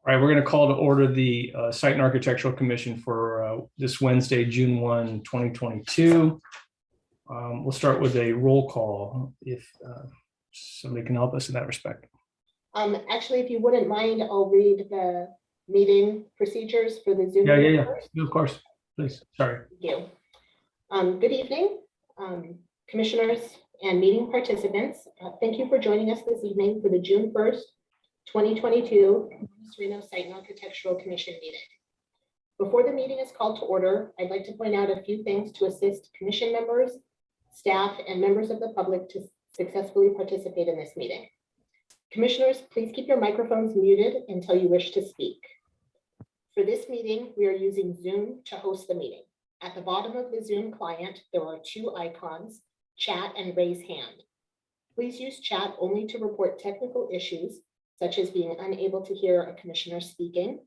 All right, we're going to call to order the Site and Architectural Commission for this Wednesday, June 1, 2022. We'll start with a roll call if somebody can help us in that respect. Actually, if you wouldn't mind, I'll read the meeting procedures for the Zoom. Yeah, of course, please. Sorry. Thank you. Good evening, commissioners and meeting participants. Thank you for joining us this evening for the June 1st, 2022 Monte Sereno Site and Architectural Commission meeting. Before the meeting is called to order, I'd like to point out a few things to assist commission members, staff, and members of the public to successfully participate in this meeting. Commissioners, please keep your microphones muted until you wish to speak. For this meeting, we are using Zoom to host the meeting. At the bottom of the Zoom client, there are two icons, chat and raise hand. Please use chat only to report technical issues, such as being unable to hear a commissioner speaking.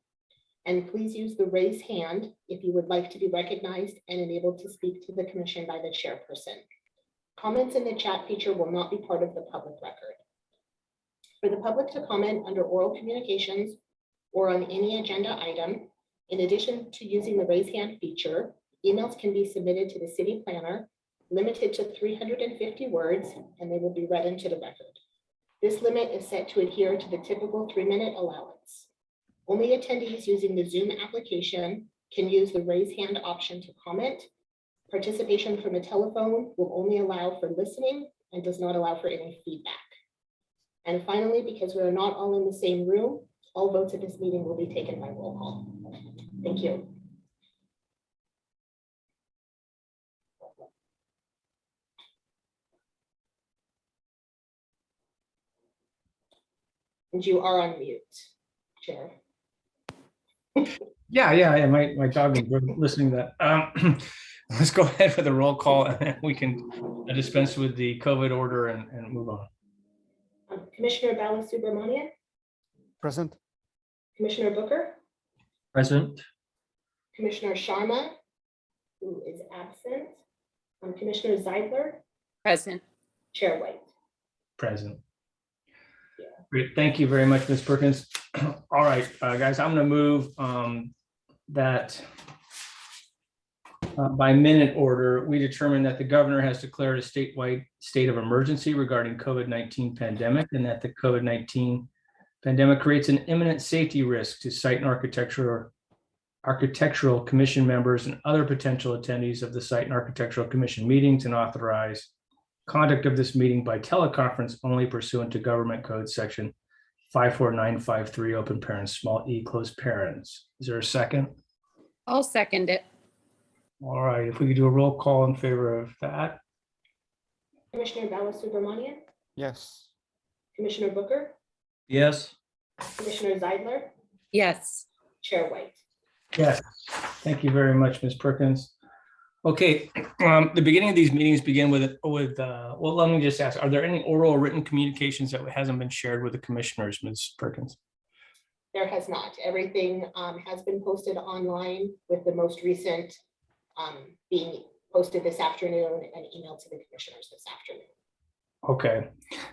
And please use the raise hand if you would like to be recognized and enabled to speak to the commission by the chairperson. Comments in the chat feature will not be part of the public record. For the public to comment under oral communications or on any agenda item, in addition to using the raise hand feature, emails can be submitted to the city planner, limited to 350 words, and they will be read into the record. This limit is set to adhere to the typical 3-minute allowance. Only attendees using the Zoom application can use the raise hand option to comment. Participation from a telephone will only allow for listening and does not allow for any feedback. And finally, because we are not all in the same room, all votes at this meeting will be taken by roll call. Thank you. And you are on mute, Chair. Yeah. My dog is listening to that. Let's go ahead with a roll call and then we can dispense with the COVID order and move on. Commissioner Balasubramanian. Present. Commissioner Booker. Present. Commissioner Sharma, who is absent. Commissioner Zeidler. Present. Chair White. Present. Great. Thank you very much, Ms. Perkins. All right, guys, I'm going to move that by minute order, we determine that the governor has declared a statewide state of emergency regarding COVID-19 pandemic, and that the COVID-19 pandemic creates an imminent safety risk to site and architectural commission members and other potential attendees of the site and architectural commission meetings, and authorize conduct of this meeting by teleconference only pursuant to government code section 54953, open parents, small e, close parents. Is there a second? I'll second it. All right, if we could do a roll call in favor of that. Commissioner Balasubramanian. Yes. Commissioner Booker. Yes. Commissioner Zeidler. Yes. Chair White. Yes, thank you very much, Ms. Perkins. Okay, the beginning of these meetings begin with well, let me just ask, are there any oral or written communications that hasn't been shared with the commissioners, Ms. Perkins? There has not. Everything has been posted online, with the most recent being posted this afternoon and emailed to the commissioners this afternoon. Okay,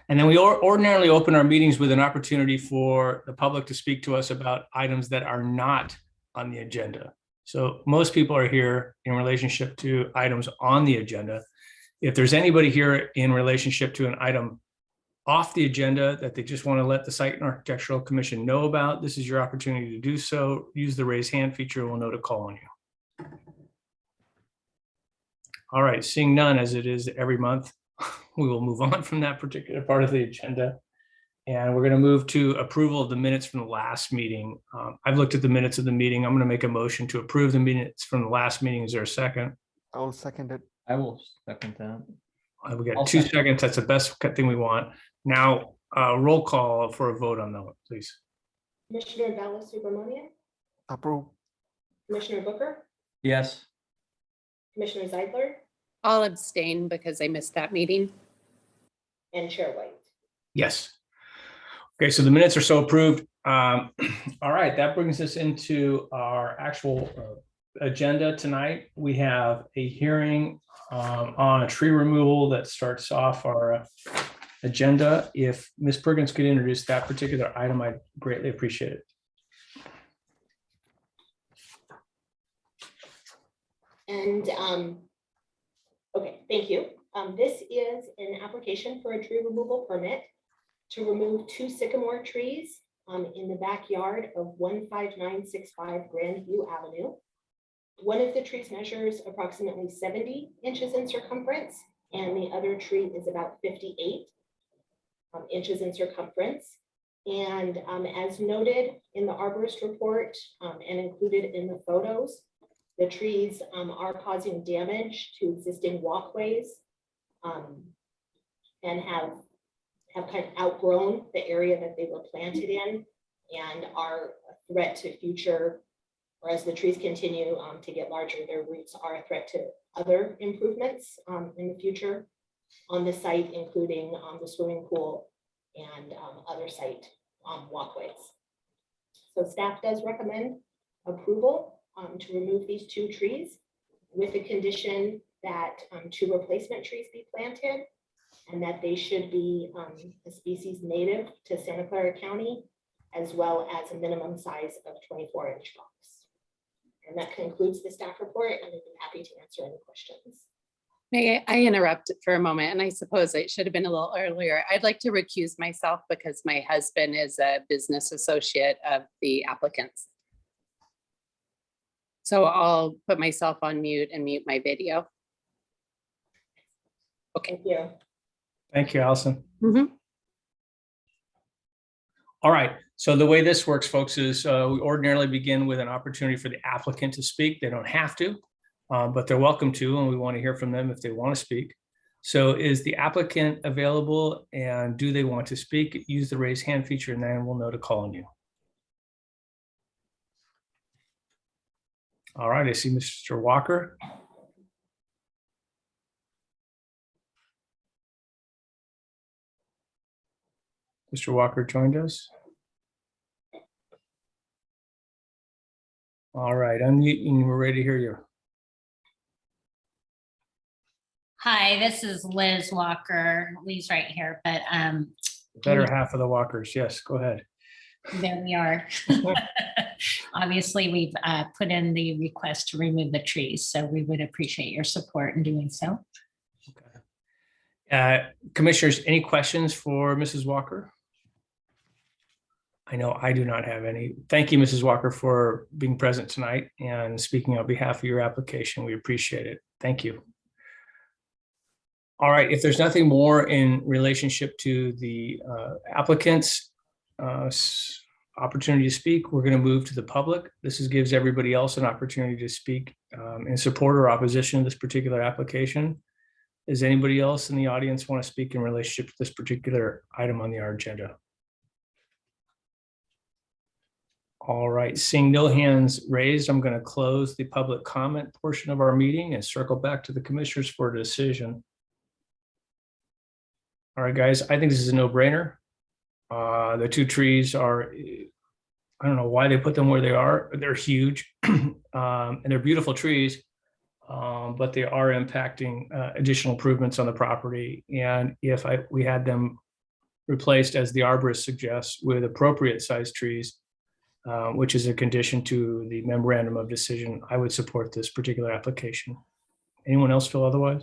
and then we ordinarily open our meetings with an opportunity for the public to speak to us about items that are not on the agenda. So most people are here in relationship to items on the agenda. If there's anybody here in relationship to an item off the agenda that they just want to let the Site and Architectural Commission know about, this is your opportunity to do so. Use the raise hand feature, we'll know to call on you. All right, seeing none, as it is every month, we will move on from that particular part of the agenda. And we're going to move to approval of the minutes from the last meeting. I've looked at the minutes of the meeting. I'm going to make a motion to approve the minutes from the last meeting. Is there a second? I will second it. I will second that. We got I'll 2 second. seconds. That's the best thing we want. Now, roll call for a vote on that one, please. Commissioner Balasubramanian. Approve. Commissioner Booker. Yes. Commissioner Zeidler. I'll abstain because I missed that meeting. And Chair White. Yes. Okay, so the minutes are so approved. All right, that brings us into our actual agenda tonight. We have a hearing on a tree removal that starts off our agenda. If Ms. Perkins could introduce that particular item, I'd greatly appreciate it. And, okay, thank you. This is an application for a tree removal permit to remove 2 sycamore trees in the backyard of 15965 Grandview Avenue. One of the trees measures approximately 70 inches in circumference, and the other tree is about 58 inches in circumference. And as noted in the arborist report and included in the photos, the trees are causing damage to existing walkways and have kind of outgrown the area that they were planted in and are a threat to future, or as the trees continue to get larger, their roots are a threat to other improvements in the future on the site, including the swimming pool and other site walkways. So staff does recommend approval to remove these 2 trees with the condition that 2 replacement trees be planted and that they should be a species native to Santa Clara County, as well as a minimum size of 24-inch box. And that concludes the staff report, and I'd be happy to answer any questions. May I interrupt for a moment? And I suppose it should have been a little earlier. I'd like to recuse myself because my husband is a business associate of the applicants. So I'll put myself on mute and mute my video. Okay. Thank you. Thank you, Allison. Mhm. All right, so the way this works, folks, is we ordinarily begin with an opportunity for the applicant to speak. They don't have to, but they're welcome to, and we want to hear from them if they want to speak. So is the applicant available, and do they want to speak? Use the raise hand feature, and then we'll know to call on you. All right, I see Mr. Walker. Mr. Walker joined us. All right, unmute and we're ready to hear you. Hi, this is Liz Walker. Lee's right here, but The better half of the Walkers. Yes, go ahead. there we are. Obviously, we've put in the request to remove the trees, so we would appreciate your support in doing so. Okay. Commissioners, any questions for Mrs. Walker? I know I do not have any. Thank you, Mrs. Walker, for being present tonight and speaking on behalf of your application. We appreciate it. Thank you. All right, if there's nothing more in relationship to the applicant's opportunity to speak, we're going to move to the public. This gives everybody else an opportunity to speak in support or opposition to this particular application. Does anybody else in the audience want to speak in relationship to this particular item on our agenda? All right, seeing no hands raised, I'm going to close the public comment portion of our meeting and circle back to the commissioners for a decision. All right, guys, I think this is a no-brainer. The 2 trees are, I don't know why they put them where they are. They're huge and they're beautiful trees, but they are impacting additional improvements on the property. And if we had them replaced, as the arborist suggests, with appropriate sized trees, which is a condition to the memorandum of decision, I would support this particular application. Anyone else feel otherwise?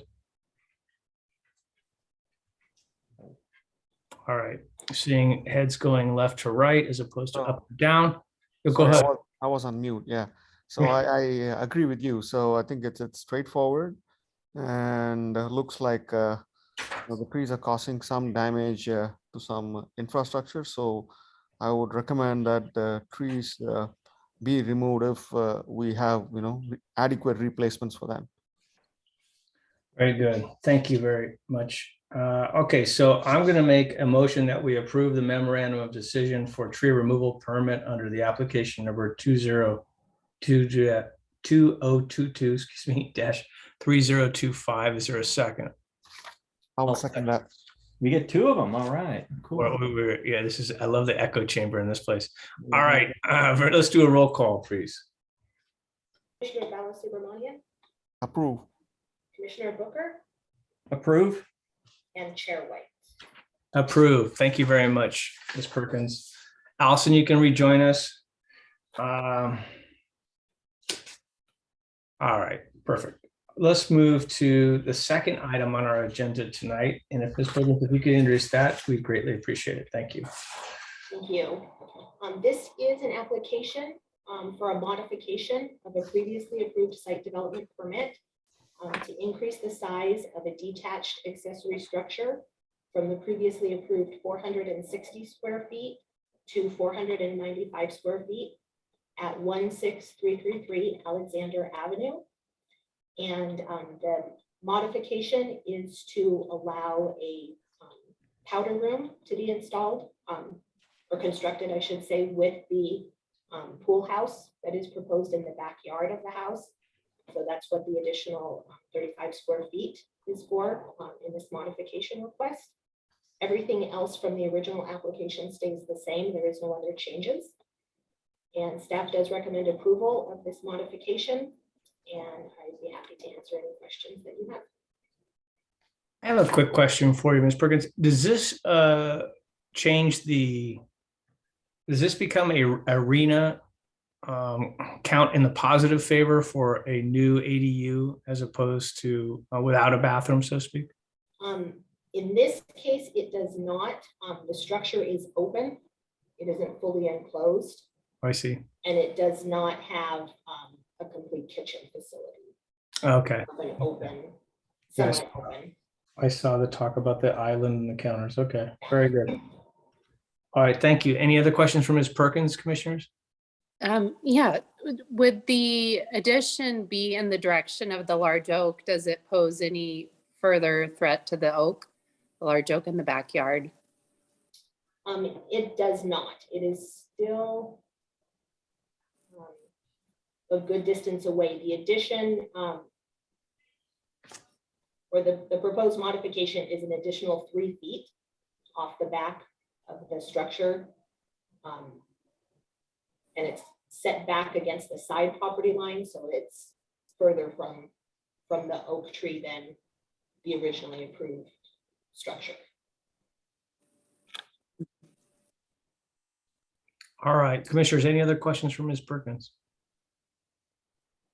All right, seeing heads going left to right as opposed to up and down. You'll go Sorry, ahead. I was on mute. Yeah. So I agree with you. So I think it's straightforward and looks like the trees are causing some damage to some infrastructure. So I would recommend that the trees be removed if we have, adequate replacements for them. Very good. Thank you very much. Okay, so I'm going to make a motion that we approve the memorandum of decision for tree removal permit under the application number 2022, excuse me, -3025. Is there a second? I will second that. We get 2 of them. All right, cool. Yeah, I love the echo chamber in this place. All right, let's do a roll call, please. Commissioner Balasubramanian, Approve. Commissioner Booker, Approve. and Chair White. Approved. Thank you very much, Ms. Perkins. Allison, you can rejoin us. All right, Perfect. Let's move to the second item on our agenda tonight. And if Ms. Perkins, if you could introduce that, we'd greatly appreciate it. Thank you. Thank you. This is an application for a modification of a previously approved site development permit to increase the size of a detached accessory structure from the previously approved 460 square feet to 495 square feet at 16333 Alexander Avenue. And the modification is to allow a powder room to be installed or constructed, I should say, with the pool house that is proposed in the backyard of the house. So that's what the additional 35 square feet is for in this modification request. Everything else from the original application stays the same. There is no other changes. And staff does recommend approval of this modification. And I'd be happy to answer any questions that you have. I have a quick question for you, Ms. Perkins. Does this change does this become a arena count in the positive favor for a new ADU as opposed to without a bathroom, so to speak? In this case, it does not. The structure is open. It isn't fully enclosed. I see. And it does not have a complete kitchen facility. Okay. An open, Yes. semi-open. I saw the talk about the island and the counters. Okay, very good. All right, thank you. Any other questions from Ms. Perkins, commissioners? Yeah, would the addition be in the direction of the large oak? Does it pose any further threat to the oak, the large oak in the backyard? It does not. It is still a good distance away. The addition or the proposed modification is an additional 3 feet off the back of the structure. And it's set back against the side property line, so it's further from the oak tree than the originally approved structure. All right, commissioners, any other questions from Ms. Perkins?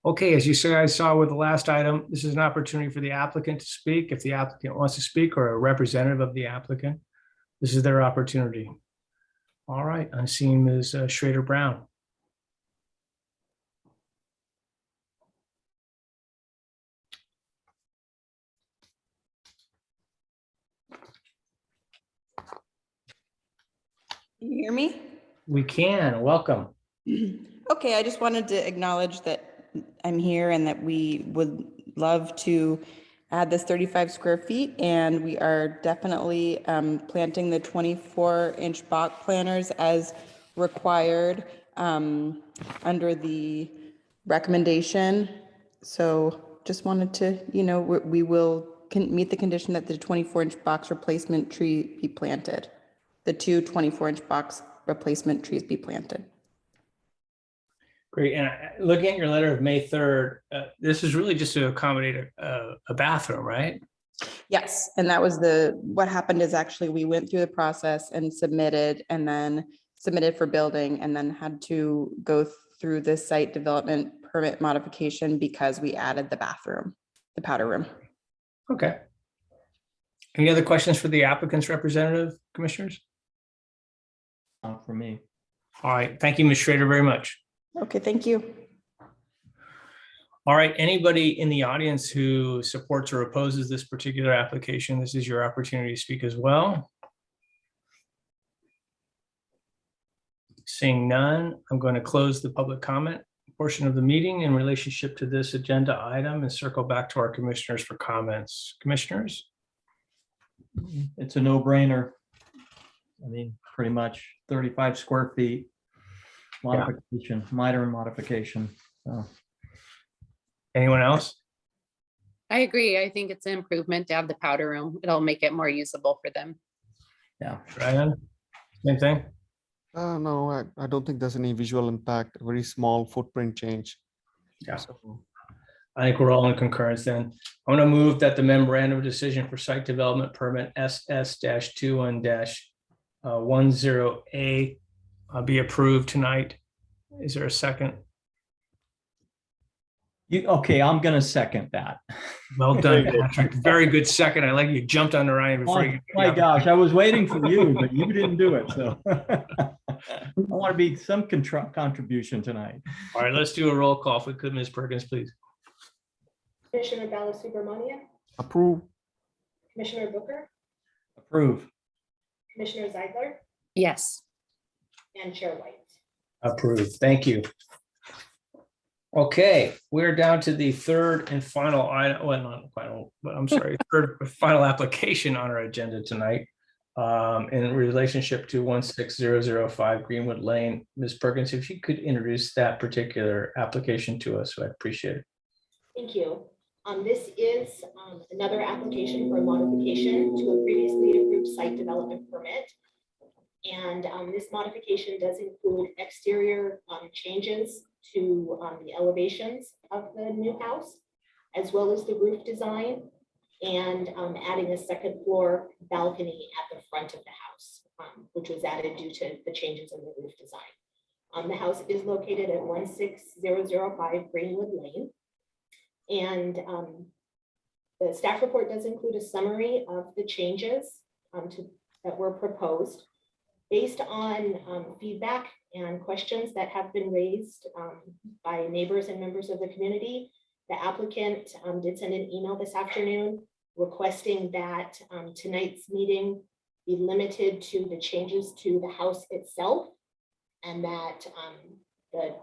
Okay, as you guys saw with the last item, this is an opportunity for the applicant to speak. If the applicant wants to speak or a representative of the applicant, this is their opportunity. All right, I'm seeing Ms. Schrader Brown. Can you hear me? We can, welcome. Okay, I just wanted to acknowledge that I'm here and that we would love to add this 35 square feet, and we are definitely planting the 24-inch Bach planters as required under the recommendation. So just wanted to, we will meet the condition that the 24-inch box replacement tree be planted. The two 24-inch box replacement trees be planted. Great. And looking at your letter of May 3rd, this is really just to accommodate a bathroom, right? Yes. And that was what happened is actually we went through the process and submitted for building and then had to go through the site development permit modification because we added the bathroom, the powder room. Okay. Any other questions for the applicant's representative, commissioners? Not for me. All right. Thank you, Ms. Schrader, very much. Okay, thank you. All right. Anybody in the audience who supports or opposes this particular application, this is your opportunity to speak as well. Seeing none, I'm going to close the public comment portion of the meeting in relationship to this agenda item and circle back to our commissioners for comments. Commissioners? It's a no-brainer. I mean, pretty much 35 square feet. Modification, minor modification. So. Anyone else? I agree. I think it's an improvement to have the powder room. It'll make it more usable for them. Yeah. Ryan? Same thing? No, I don't think there's any visual impact, very small footprint change. Yeah. So, I think we're all in concurrence then. I'm going to move that the memorandum of decision for site development permit SS-21-10A be approved tonight. Is there a second? Okay, I'm gonna second that. Well done, Patrick. Very good second. I like you jumped on the Ryan before Oh you. my gosh, I was waiting for you, but you didn't do it, so. I want to be some contribution tonight. All right, let's do a roll call if we could, Ms. Perkins, please. Commissioner Ballasubramanian, Approve. Commissioner Booker, Approve. Commissioner Zeidler, Yes. and Chair White. Approved. Thank you. Okay, we're down to the third and final item, well, not final, but I'm sorry, third and final application on our agenda tonight in relationship to 16005 Greenwood Lane. Ms. Perkins, if you could introduce that particular application to us, I'd appreciate it. Thank you. This is another application for modification to a previously approved site development permit. And this modification does include exterior changes to the elevations of the new house, as well as the roof design, and adding a second floor balcony at the front of the house, which was added due to the changes in the roof design. The house is located at 16005 Greenwood Lane. And the staff report does include a summary of the changes that were proposed. Based on feedback and questions that have been raised by neighbors and members of the community, the applicant did send an email this afternoon requesting that tonight's meeting be limited to the changes to the house itself, and that the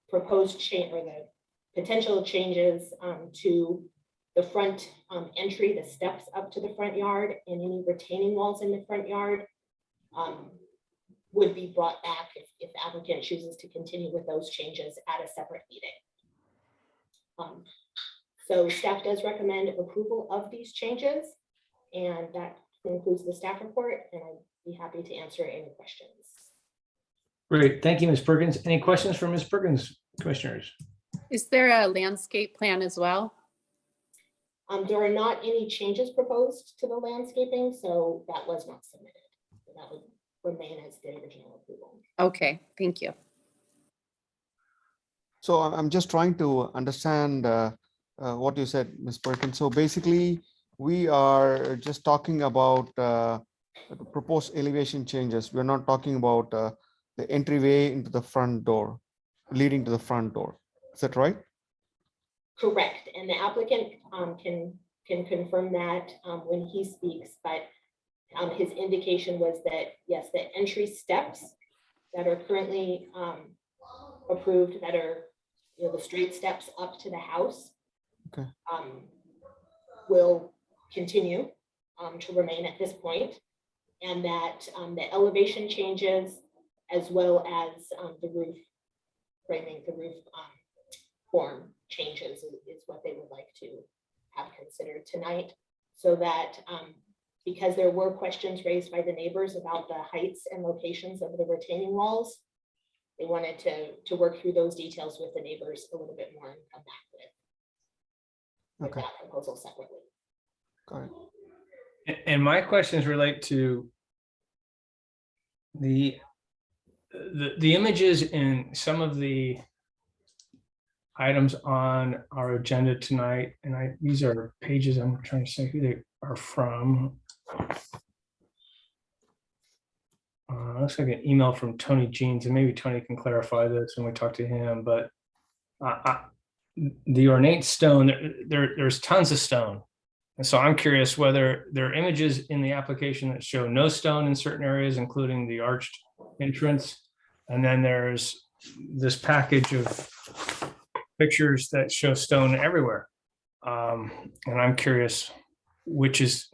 proposed change or the potential changes to the front entry, the steps up to the front yard, and any retaining walls in the front yard would be brought back if the applicant chooses to continue with those changes at a separate meeting. So staff does recommend approval of these changes, and that concludes the staff report, and I'd be happy to answer any questions. Great. Thank you, Ms. Perkins. Any questions from Ms. Perkins, commissioners? Is there a landscape plan as well? There are not any changes proposed to the landscaping, so that was not submitted. So that would remain as the original approval. Okay, thank you. So I'm just trying to understand what you said, Ms. Perkins. So basically, we are just talking about the proposed elevation changes. We're not talking about the entryway into the front door, leading to the front door. Is that right? Correct, and the applicant can confirm that when he speaks, but his indication was that, yes, the entry steps that are currently approved, that are, you know, the straight steps up to the house, okay, will continue to remain at this point, and that the elevation changes, as well as the roof framing, the roof form changes is what they would like to have considered tonight, so that because there were questions raised by the neighbors about the heights and locations of the retaining walls, they wanted to work through those details with the neighbors a little bit more and come back with okay, that proposal separately. got it. And my questions relate to the images in some of the items on our agenda tonight. And these are pages, I'm trying to say who they are from. Looks like an email from Tony Jeans, and maybe Tony can clarify this when we talk to him, but the ornate stone, there's tons of stone. And so I'm curious whether there are images in the application that show no stone in certain areas, including the arched entrance. And then there's this package of pictures that show stone everywhere. And I'm curious which is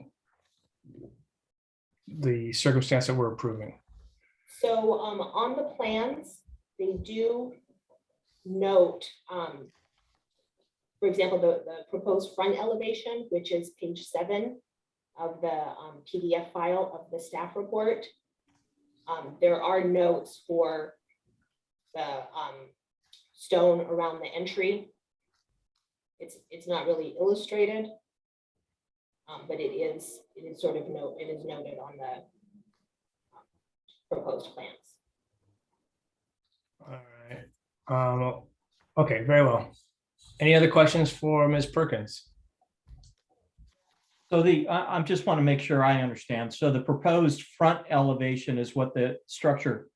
the circumstance that we're approving. So on the plans, they do note, for example, the proposed front elevation, which is page 7 of the PDF file of the staff report. There are notes for the stone around the entry. It's not really illustrated, but it is sort of noted on the proposed plans. All right. Okay, very well. Any other questions for Ms. Perkins? So I just want to make sure I understand. So the proposed front elevation is what the structure,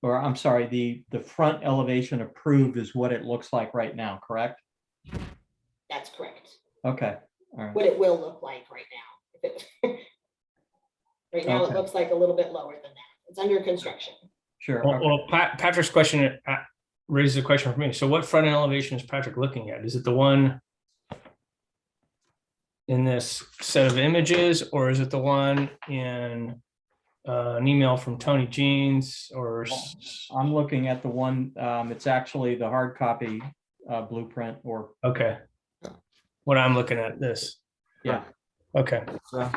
or I'm sorry, the front elevation approved is what it looks like right now, correct? That's correct. Okay, all right. What it will look like right now. Right now, it Okay. looks like a little bit lower than that. It's under construction. Sure. Well, Okay. well, Patrick's question raises a question for me. So what front end elevation is Patrick looking at? Is it the one in this set of images, or is it the one in an email from Tony Jeans, or? I'm looking at the one, it's actually the hard copy blueprint or, Okay. What I'm looking at this. yeah, Okay, So,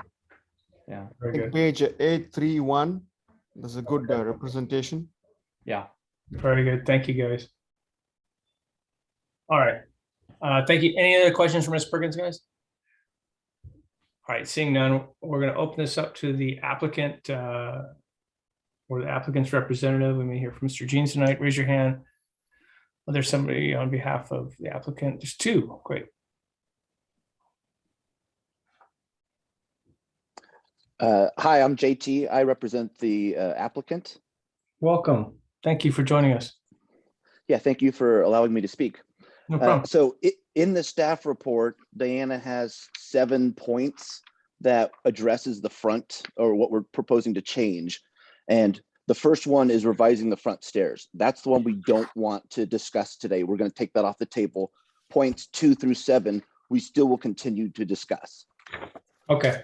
yeah, I very think good. page 831, there's a good representation. yeah. Very good. Thank you, guys. All right. Thank you. Any other questions for Ms. Perkins, guys? All right, seeing none, we're going to open this up to the applicant or the applicant's representative. We may hear from Mr. Jeans tonight. Raise your hand. Oh, there's somebody on behalf of the applicant. There's two. Great. Hi, I'm JT. I represent the applicant. Welcome. Thank you for joining us. Yeah, thank you for allowing me to speak. No problem. In the staff report, Diana has 7 points that addresses the front or what we're proposing to change. And the first one is revising the front stairs. That's the one we don't want to discuss today. We're going to take that off the table. Points 2 through 7, we still will continue to discuss. Okay.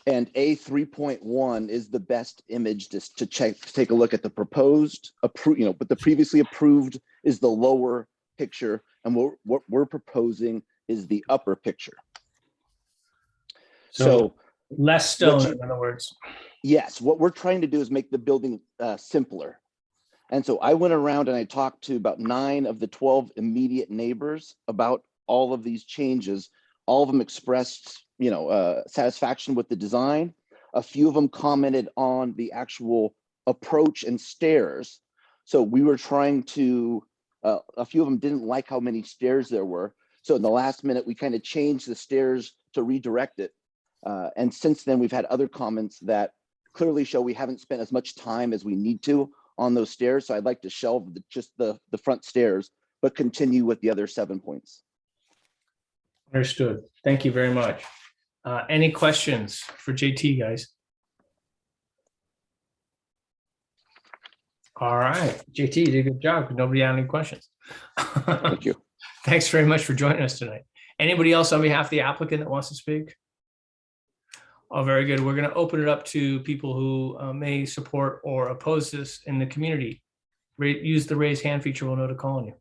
And A 3.1 is the best image just to take a look at the proposed, but the previously approved is the lower picture, and what we're proposing is the upper picture. So less stone, what you- in other words. Yes, what we're trying to do is make the building simpler. And so I went around and I talked to about 9 of the 12 immediate neighbors about all of these changes. All of them expressed satisfaction with the design. A few of them commented on the actual approach and stairs. So we were trying to, a few of them didn't like how many stairs there were. So in the last minute, we kind of changed the stairs to redirect it. And since then, we've had other comments that clearly show we haven't spent as much time as we need to on those stairs. So I'd like to shelve just the front stairs, but continue with the other 7 points. Understood. Thank you very much. Any questions for JT, guys? All right, JT, you did a good job. Nobody had any questions. Thank you. Thanks very much for joining us tonight. Anybody else on behalf of the applicant that wants to speak? Oh, very good. We're going to open it up to people who may support or oppose this in the community. Use the raise hand feature. We'll know to call on you.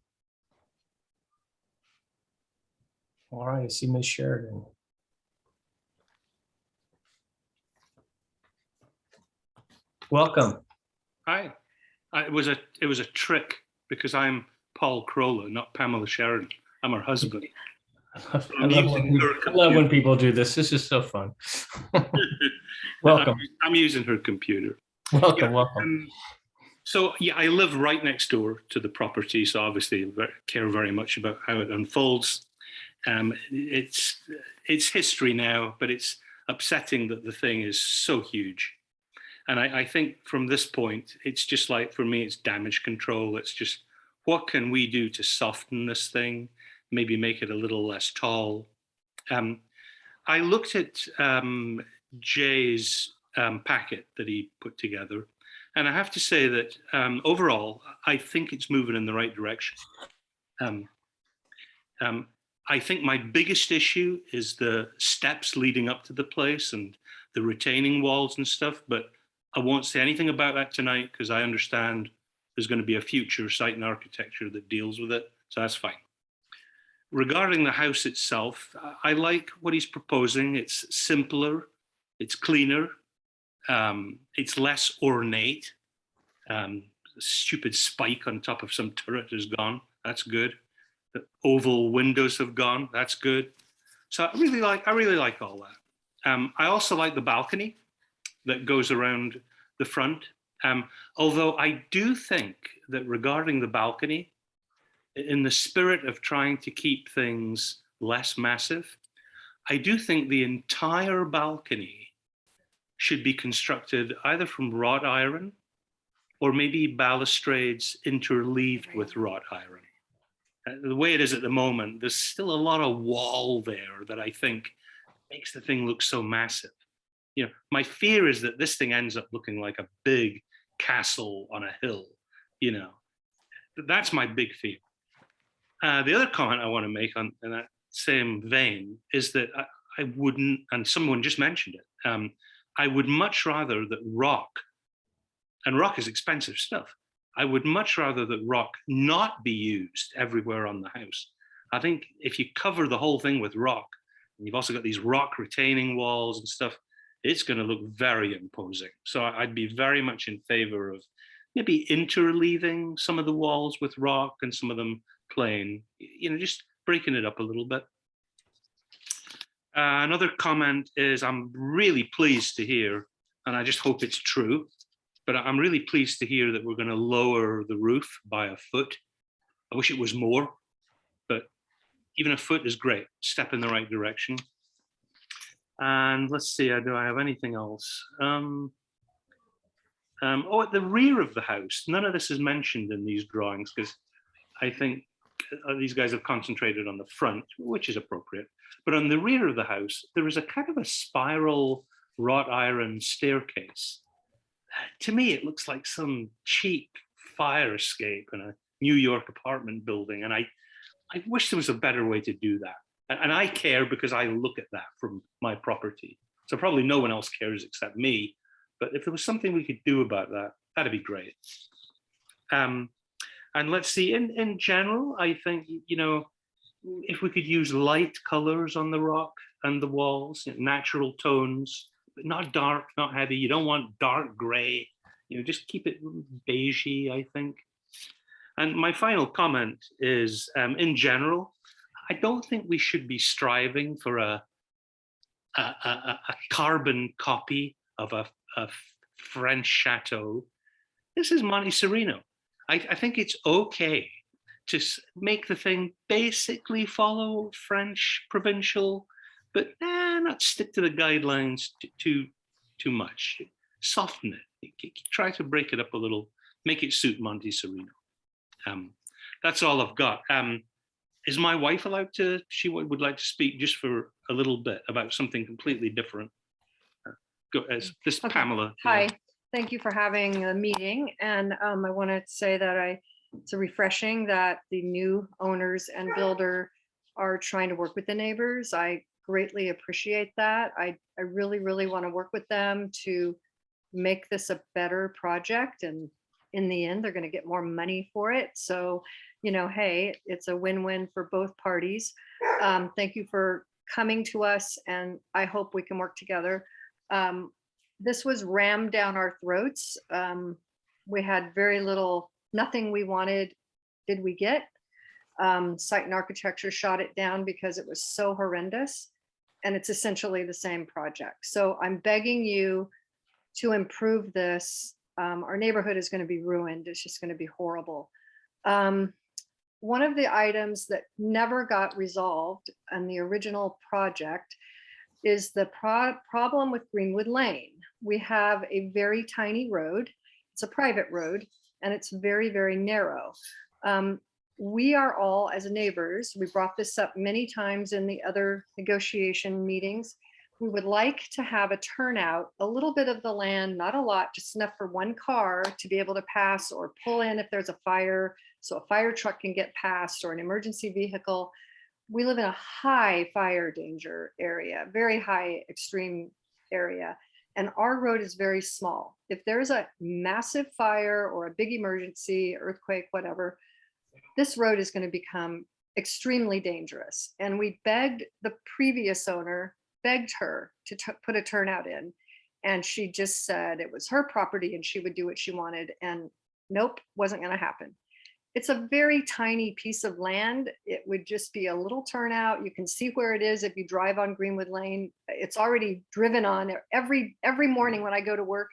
All right, I see Ms. Sheridan. Welcome. Hi. It was a trick because I'm Paul Crowler, not Pamela Sheridan. I'm her husband. I love when people do this. This is so fun. Welcome. I'm using her computer. Welcome, welcome. So yeah, I live right next door to the property, so obviously care very much about how it unfolds. It's history now, but it's upsetting that the thing is so huge. And I think from this point, it's just like, for me, it's damage control. It's just, what can we do to soften this thing? Maybe make it a little less tall. I looked at Jay's packet that he put together, and I have to say that overall, I think it's moving in the right direction. I think my biggest issue is the steps leading up to the place and the retaining walls and stuff, but I won't say anything about that tonight because I understand there's going to be a future site and architecture that deals with it, so that's fine. Regarding the house itself, I like what he's proposing. It's simpler, it's cleaner, it's less ornate. The stupid spike on top of some turret is gone. That's good. The oval windows have gone. That's good. So I really like all that. I also like the balcony that goes around the front. Although I do think that regarding the balcony, in the spirit of trying to keep things less massive, I do think the entire balcony should be constructed either from wrought iron or maybe balustrades interleaved with wrought iron. The way it is at the moment, there's still a lot of wall there that I think makes the thing look so massive. You know, my fear is that this thing ends up looking like a big castle on a hill, you know. That's my big fear. The other comment I want to make on in that same vein is that I wouldn't, and someone just mentioned it, I would much rather that rock, and rock is expensive stuff, I would much rather that rock not be used everywhere on the house. I think if you cover the whole thing with rock, and you've also got these rock retaining walls and stuff, it's going to look very imposing. So I'd be very much in favor of maybe interleaving some of the walls with rock and some of them plain, you know, just breaking it up a little bit. Another comment is I'm really pleased to hear, and I just hope it's true, but I'm really pleased to hear that we're going to lower the roof by a foot. I wish it was more, but even a foot is great, step in the right direction. And let's see, do I have anything else? Oh, at the rear of the house, none of this is mentioned in these drawings because I think these guys have concentrated on the front, which is appropriate. But on the rear of the house, there is a kind of a spiral wrought iron staircase. To me, it looks like some cheap fire escape in a New York apartment building. And I wish there was a better way to do that. And I care because I look at that from my property. So probably no one else cares except me. But if there was something we could do about that, that'd be great. And let's see, in general, I think, you know, if we could use light colors on the rock and the walls, you know, natural tones, but not dark, not heavy. You don't want dark gray, you know, just keep it beigey, I think. And my final comment is, in general, I don't think we should be striving for a carbon copy of a French chateau. This is Monte Sereno. I think it's okay to make the thing basically follow French provincial, but not stick to the guidelines too much. Soften it. Try to break it up a little, make it suit Monte Sereno. That's all I've got. Is my wife allowed to, she would like to speak just for a little bit about something completely different. This Okay. Pamela. Hi, thank you for having a meeting. And I want to say that it's refreshing that the new owners and builder are trying to work with the neighbors. I greatly appreciate that. I really, really want to work with them to make this a better project. And in the end, they're going to get more money for it. So, you know, hey, it's a win-win for both parties. Thank you for coming to us, and I hope we can work together. This was rammed down our throats. We had very little, nothing we wanted did we get. Site and Architecture shot it down because it was so horrendous, and it's essentially the same project. So I'm begging you to improve this. Our neighborhood is going to be ruined. It's just going to be horrible. One of the items that never got resolved on the original project is the problem with Greenwood Lane. We have a very tiny road. It's a private road, and it's very, very narrow. We are all, as neighbors, we brought this up many times in the other negotiation meetings. We would like to have a turnout, a little bit of the land, not a lot, just enough for one car to be able to pass or pull in if there's a fire, so a fire truck can get past, or an emergency vehicle. We live in a high fire danger area, very high extreme area, and our road is very small. If there's a massive fire or a big emergency, earthquake, whatever, this road is going to become extremely dangerous. And we begged the previous owner, begged her to put a turnout in, and she just said it was her property and she would do what she wanted, and nope, wasn't going to happen. It's a very tiny piece of land. It would just be a little turnout. You can see where it is if you drive on Greenwood Lane. It's already driven on. Every morning when I go to work,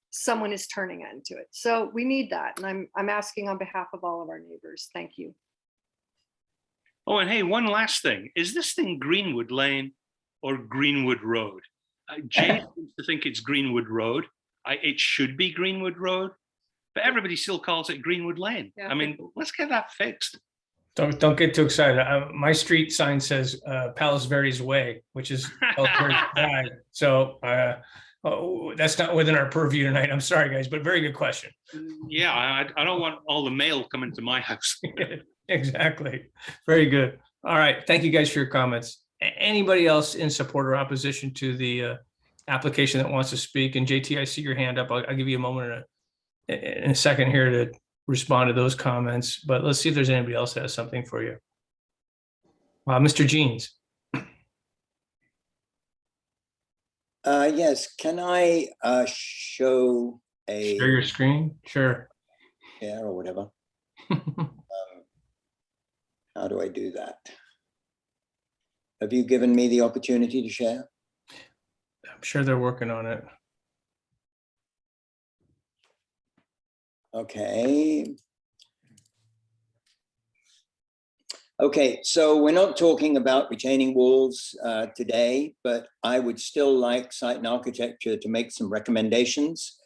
someone is turning into it. So we need that. And I'm asking on behalf of all of our neighbors. Thank you. Oh, and hey, one last thing. Is this thing Greenwood Lane or Greenwood Road? Jay seems to think it's Greenwood Road. It should be Greenwood Road, but everybody still calls it Greenwood Lane. Yeah. I mean, let's get that fixed. Don't get too excited. My street sign says Palos Verdes Way, which is Palos Verdes Drive. So that's not within our purview tonight. I'm sorry, guys, but very good question. Yeah, I don't want all the mail coming to my house. Exactly. Very good. All right. Thank you guys for your comments. Anybody else in support or opposition to the application that wants to speak? And JT, I see your hand up. I'll give you a moment in a second here to respond to those comments, but let's see if there's anybody else that has something for you. Mr. Jeans. Yes, can I show a Share your screen? Sure. share or whatever? How do I do that? Have you given me the opportunity to share? I'm sure they're working on it. Okay. Okay, so we're not talking about retaining walls today, but I would still like Site and Architecture to make some recommendations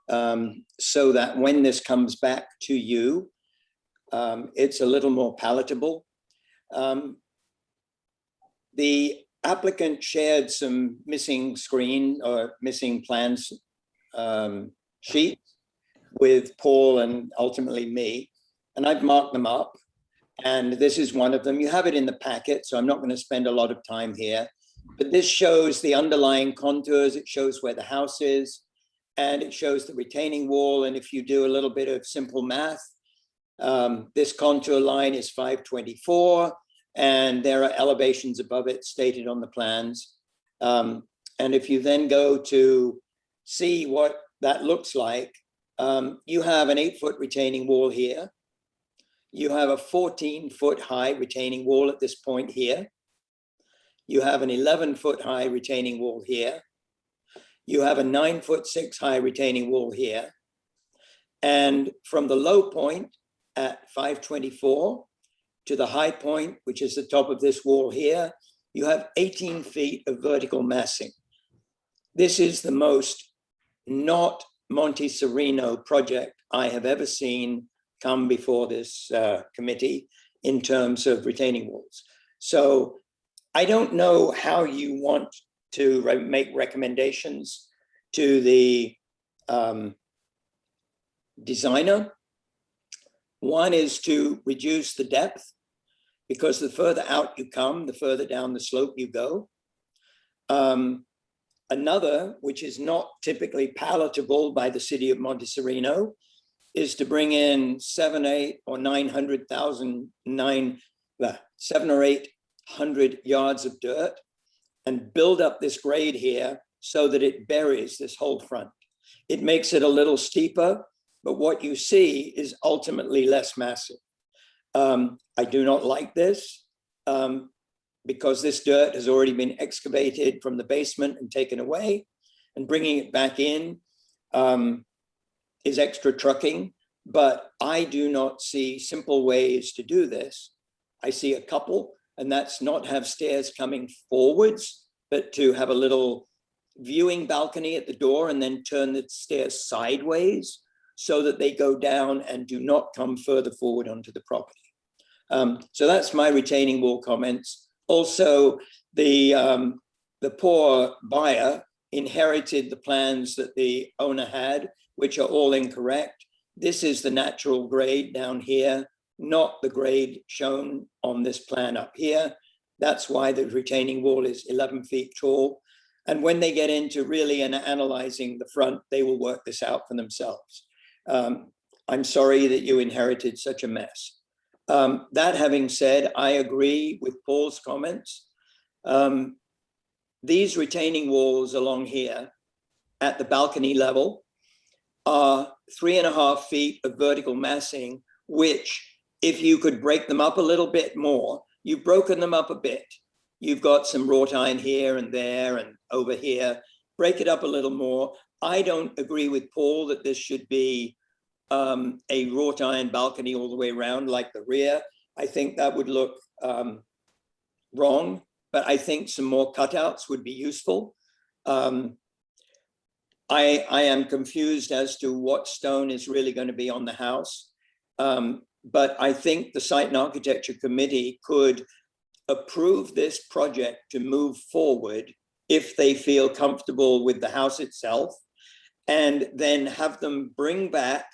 so that when this comes back to you, it's a little more palatable. The applicant shared some missing screen or missing plans sheet with Paul and ultimately me, and I've marked them up. And this is one of them. You have it in the packet, so I'm not going to spend a lot of time here. But this shows the underlying contours. It shows where the house is, and it shows the retaining wall. And if you do a little bit of simple math, this contour line is 524, and there are elevations above it stated on the plans. And if you then go to see what that looks like, you have an 8-foot retaining wall here. You have a 14-foot high retaining wall at this point here. You have an 11-foot high retaining wall here. You have a 9'6" high retaining wall here. And from the low point at 524 to the high point, which is the top of this wall here, you have 18 feet of vertical massing. This is the most not Monte Sereno project I have ever seen come before this committee in terms of retaining walls. So I don't know how you want to make recommendations to the designer. One is to reduce the depth, because the further out you come, the further down the slope you go. Another, which is not typically palatable by the city of Monte Sereno, is to bring in 700 or 800 yards of dirt and build up this grade here so that it buries this whole front. It makes it a little steeper, but what you see is ultimately less massive. I do not like this because this dirt has already been excavated from the basement and taken away, and bringing it back in is extra trucking, but I do not see simple ways to do this. I see a couple, and that's not have stairs coming forwards, but to have a little viewing balcony at the door and then turn the stairs sideways so that they go down and do not come further forward onto the property. So that's my retaining wall comments. Also, the poor buyer inherited the plans that the owner had, which are all incorrect. This is the natural grade down here, not the grade shown on this plan up here. That's why the retaining wall is 11 feet tall. And when they get into really analyzing the front, they will work this out for themselves. I'm sorry that you inherited such a mess. That having said, I agree with Paul's comments. These retaining walls along here at the balcony level are 3.5 feet of vertical massing, which if you could break them up a little bit more, you've broken them up a bit. You've got some wrought iron here and there and over here, break it up a little more. I don't agree with Paul that this should be a wrought iron balcony all the way around like the rear. I think that would look wrong, but I think some more cutouts would be useful. I am confused as to what stone is really going to be on the house. But I think the Site and Architecture Committee could approve this project to move forward if they feel comfortable with the house itself, and then have them bring back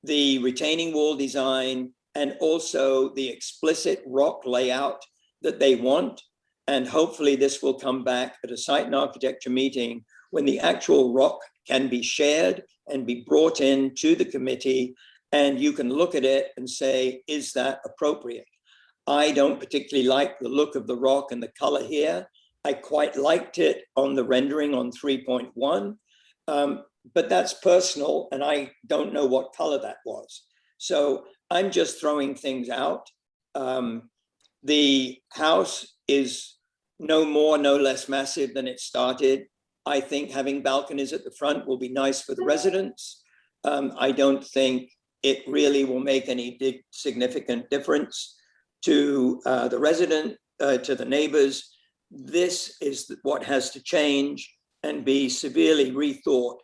the retaining wall design and also the explicit rock layout that they want. And hopefully this will come back at a Site and Architecture meeting when the actual rock can be shared and be brought in to the committee, and you can look at it and say, is that appropriate? I don't particularly like the look of the rock and the color here. I quite liked it on the rendering on 3.1, but that's personal, and I don't know what color that was. So I'm just throwing things out. The house is no more, no less massive than it started. I think having balconies at the front will be nice for the residents. I don't think it really will make any big significant difference to the resident, to the neighbors. This is what has to change and be severely rethought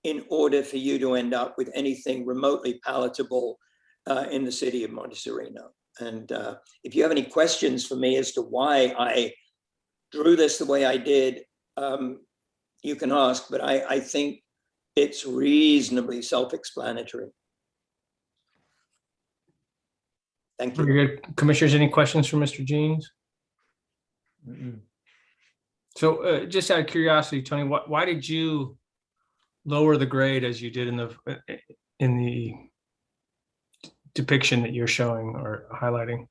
in order for you to end up with anything remotely palatable in the city of Monte Sereno. And if you have any questions for me as to why I drew this the way I did, you can ask, but I think it's reasonably self-explanatory. Thank you. Very good. Commissioners, any questions for Mr. Jeans? So just out of curiosity, Tony, why did you lower the grade as you did in the depiction that you're showing or highlighting?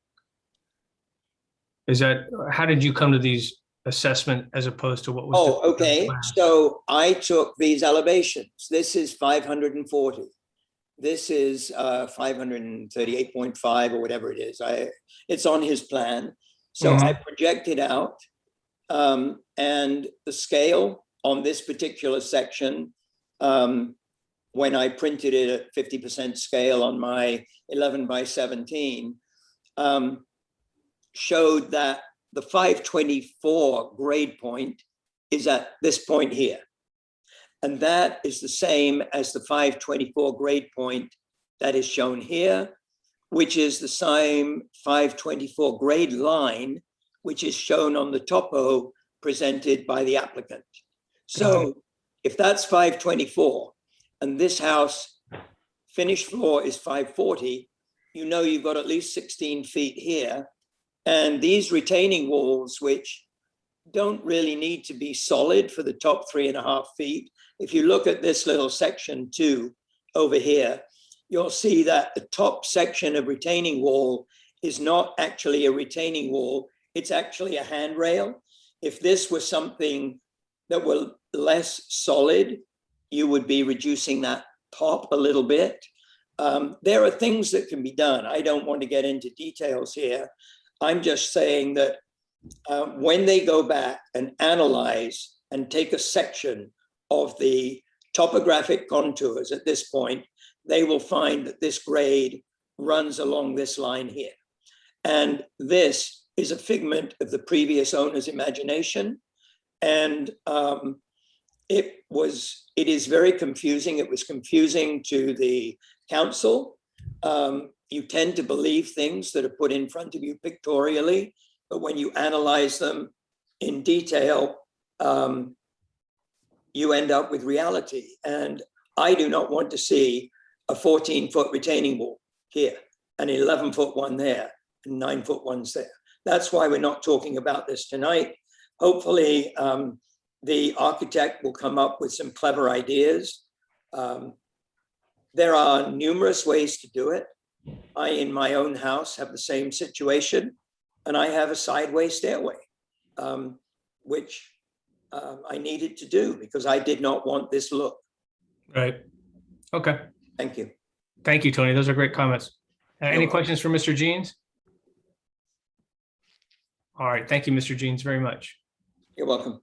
How did you come to these assessment as opposed to what was? Oh, okay. So I took these elevations. This is 540. This is 538.5 or whatever it is. It's on his plan. So I projected out, and the scale on this particular section, when I printed it at 50% scale on my 11 by 17, showed that the 524 grade point is at this point here. And that is the same as the 524 grade point that is shown here, which is the same 524 grade line, which is shown on the topo presented by the applicant. So if that's 524 and this house finished floor is 540, you know you've got at least 16 feet here. And these retaining walls, which don't really need to be solid for the top 3.5 feet. If you look at this little section too, over here, you'll see that the top section of retaining wall is not actually a retaining wall, it's actually a handrail. If this was something that were less solid, you would be reducing that top a little bit. There are things that can be done. I don't want to get into details here. I'm just saying that when they go back and analyze and take a section of the topographic contours at this point, they will find that this grade runs along this line here. And this is a figment of the previous owner's imagination. And it is very confusing. It was confusing to the council. You tend to believe things that are put in front of you pictorially, but when you analyze them in detail, you end up with reality. And I do not want to see a 14-foot retaining wall here, an 11-foot one there, and 9-foot ones there. That's why we're not talking about this tonight. Hopefully, the architect will come up with some clever ideas. There are numerous ways to do it. I, in my own house, have the same situation, and I have a sideway stairway, which I needed to do because I did not want this look. Right. Okay. Thank you. Thank you, Tony. Those are great comments. Any questions for Mr. Jeans? All right. Thank you, Mr. Jeans, very much. You're welcome.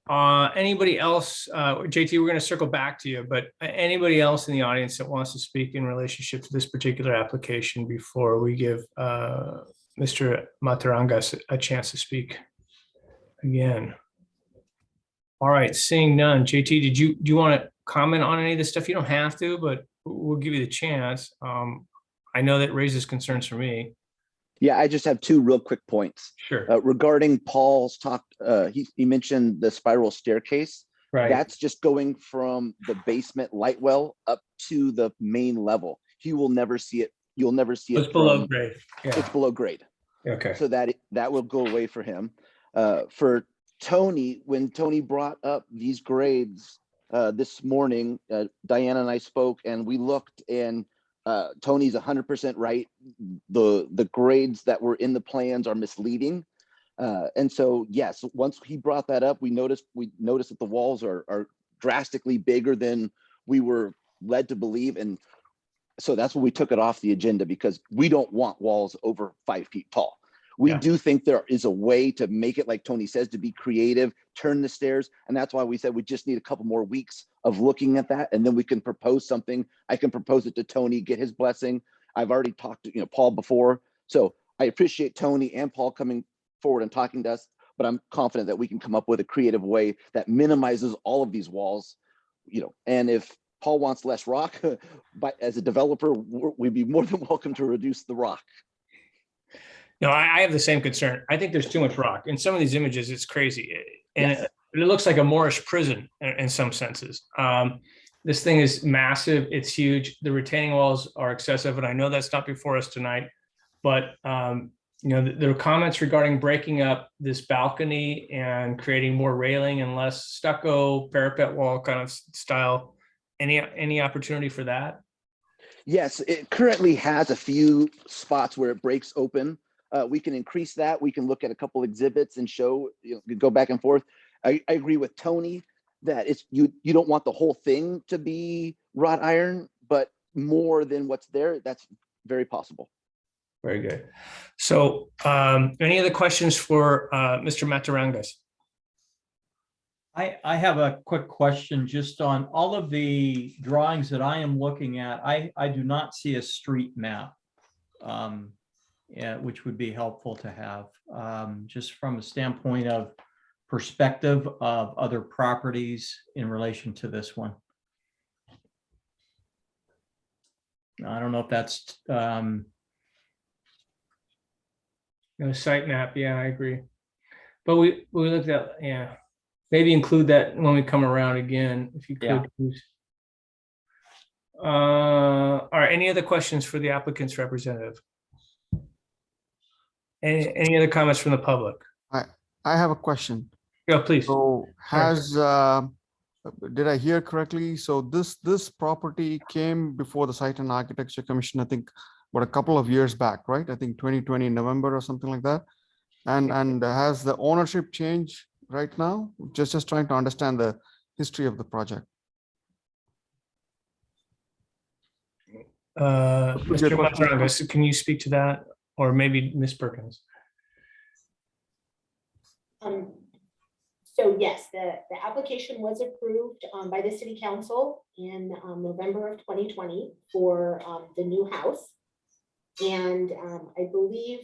Anybody else, JT, we're going to circle back to you, but anybody else in the audience that wants to speak in relationship to this particular application before we give Mr. Matarangas a chance to speak again? All right, seeing none. JT, do you want to comment on any of this stuff? You don't have to, but we'll give you the chance. I know that raises concerns for me. Yeah, I just have two real quick points. Sure. Regarding Paul's talk, he mentioned the spiral staircase. Right. That's just going from the basement light well up to the main level. You will never see it. You'll never see it. It's below grade. It's Yeah. below grade. Okay. So that will go away for him. For Tony, when Tony brought up these grades this morning, Diana and I spoke and we looked, and Tony's 100% right. The grades that were in the plans are misleading. And so, yes, once he brought that up, we noticed that the walls are drastically bigger than we were led to believe. And so that's when we took it off the agenda, because we don't want walls over 5 feet tall. We do think there is a way to make it, like Tony says, to be creative, turn the stairs. And that's why we said we just need a couple more weeks of looking at that. And then we can propose something. I can propose it to Tony, get his blessing. I've already talked to Paul before. So I appreciate Tony and Paul coming forward and talking to us, but I'm confident that we can come up with a creative way that minimizes all of these walls. And if Paul wants less rock, but as a developer, we'd be more than welcome to reduce the rock. No, I have the same concern. I think there's too much rock. In some of these images, it's crazy. And it looks like a Moorish prison in some senses. This thing is massive. It's huge. The retaining walls are excessive. And I know that's not before us tonight, but there are comments regarding breaking up this balcony and creating more railing and less stucco parapet wall kind of style. Any opportunity for that? Yes, it currently has a few spots where it breaks open. We can increase that. We can look at a couple exhibits and show, go back and forth. I agree with Tony that it's you don't want the whole thing to be wrought iron, but more than what's there, that's very possible. Very good. So any other questions for Mr. Matarangas? I have a quick question just on all of the drawings that I am looking at. I do not see a street map, which would be helpful to have, just from a standpoint of perspective of other properties in relation to this one. I don't know if that's No site map. Yeah, I agree. But we looked at, maybe include that when we come around again, if you could. All right. Any other questions for the applicant's representative? Any other comments from the public? I have a question. Yeah, please. So did I hear correctly? So this property came before the Site and Architecture Commission, I think, a couple of years back, right? I think 2020 November or something like that. And has the ownership changed right now? Just trying to understand the history of the project. Mr. Matarangas, can you speak to that? Or maybe Ms. Perkins? So yes, the application was approved by the City Council in November of 2020 for the new house. And I believe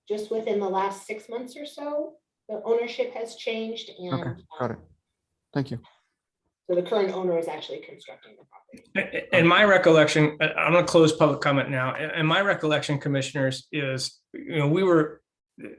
just within the last 6 months or so, the ownership has changed. And okay, got it. Thank you. So the current owner is actually constructing the property. In my recollection, I'm going to close public comment now. In my recollection, commissioners, is, we were, I'm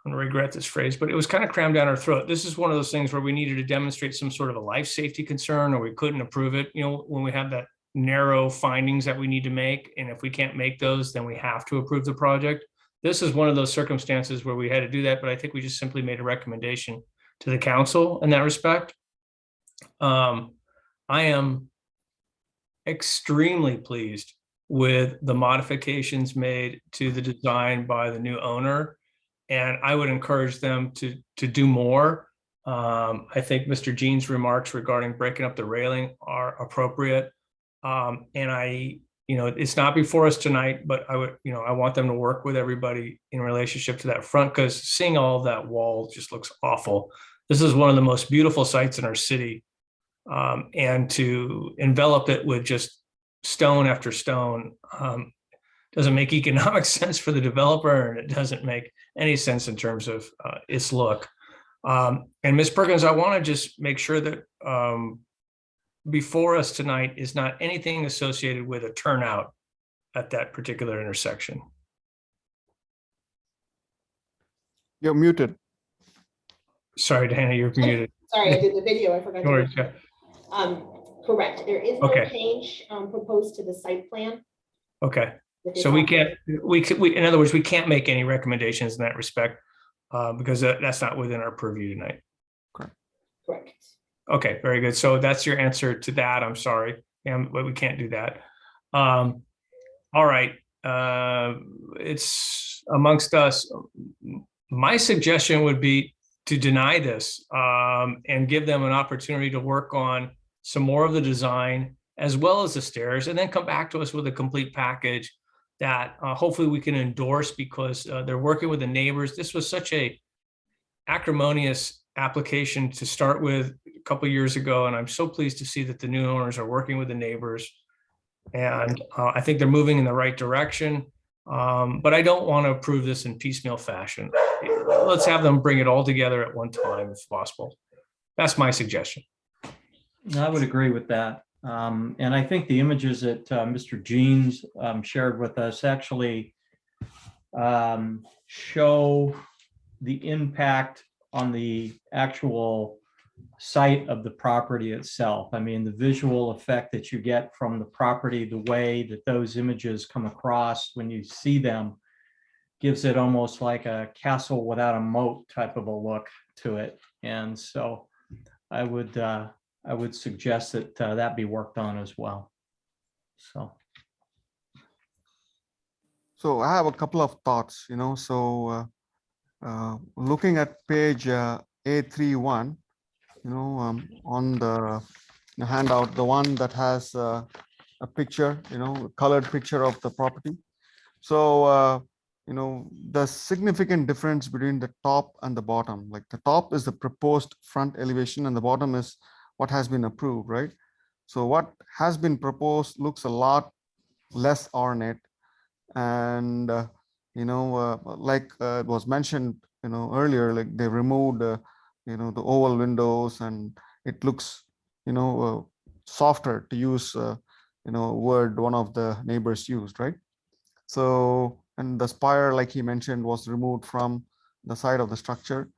going to regret this phrase, but it was kind of crammed down our throat. This is one of those things where we needed to demonstrate some sort of a life safety concern, or we couldn't approve it. When we have that narrow findings that we need to make, and if we can't make those, then we have to approve the project. This is one of those circumstances where we had to do that, but I think we just simply made a recommendation to the council in that respect. I am extremely pleased with the modifications made to the design by the new owner, and I would encourage them to do more. I think Mr. Jean's remarks regarding breaking up the railing are appropriate, and I You know, it's not before us tonight, but I would, I want them to work with everybody in relationship to that front, because seeing all of that wall just looks awful. This is one of the most beautiful sites in our city. And to envelop it with just stone after stone doesn't make economic sense for the developer, and it doesn't make any sense in terms of its look. And Ms. Perkins, I want to just make sure that before us tonight is not anything associated with a turnout at that particular intersection. You're muted. Sorry, Dana, you're muted. Sorry, I did the video. I forgot. Sorry, to Correct. There is no Okay. change proposed to the site plan. Okay. with this So we application. can't, in other words, we can't make any recommendations in that respect because that's not within our purview tonight. Correct. Okay, very good. So that's your answer to that. I'm sorry, but we can't do that. All right. It's amongst us. My suggestion would be to deny this and give them an opportunity to work on some more of the design as well as the stairs, and then come back to us with a complete package that hopefully we can endorse, because they're working with the neighbors. This was such a acrimonious application to start with a couple of years ago, and I'm so pleased to see that the new owners are working with the neighbors, and I think they're moving in the right direction. But I don't want to approve this in piecemeal fashion. Let's have them bring it all together at one time if possible. That's my suggestion. I would agree with that. And I think the images that Mr. Jeans shared with us actually show the impact on the actual site of the property itself. I mean, the visual effect that you get from the property, the way that those images come across when you see them, gives it almost like a castle without a moat type of a look to it. And so I would suggest that that be worked on as well. So I have a couple of thoughts, looking at page A31, on the handout, the one that has a picture, colored picture of the property. So, the significant difference between the top and the bottom, like the top is the proposed front elevation and the bottom is what has been approved, right? So what has been proposed looks a lot less ornate, and like it was mentioned earlier, like they removed the oval windows, and it looks softer, to use word one of the neighbors used, right? So, and the spire, like he mentioned, was removed from the side of the structure.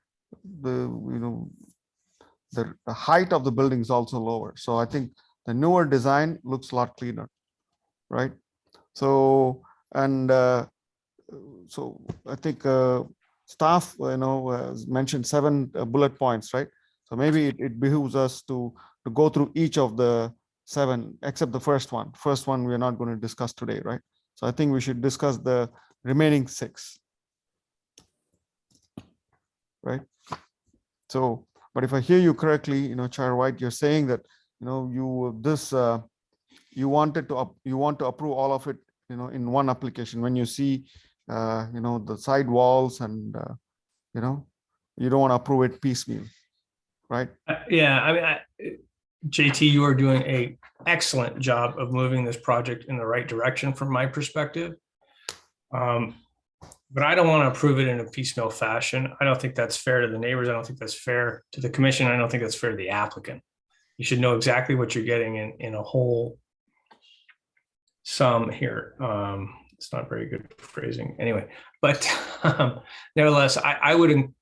The height of the building is also lower. So I think the newer design looks a lot cleaner, right? So, and so I think staff, mentioned 7 bullet points, right? So maybe it behooves us to go through each of the 7, except the first one. First one we're not going to discuss today, right? So I think we should discuss the remaining 6, right? So, but if I hear you correctly, Chair White, you're saying that you want to approve all of it, in one application. When you see, the side walls, and you don't want to approve it piecemeal, right? Yeah, I mean, JT, you are doing an excellent job of moving this project in the right direction from my perspective. But I don't want to approve it in a piecemeal fashion. I don't think that's fair to the neighbors. I don't think that's fair to the commission. I don't think that's fair to the applicant. You should know exactly what you're getting in a whole sum here. It's not very good phrasing anyway, but nevertheless, I would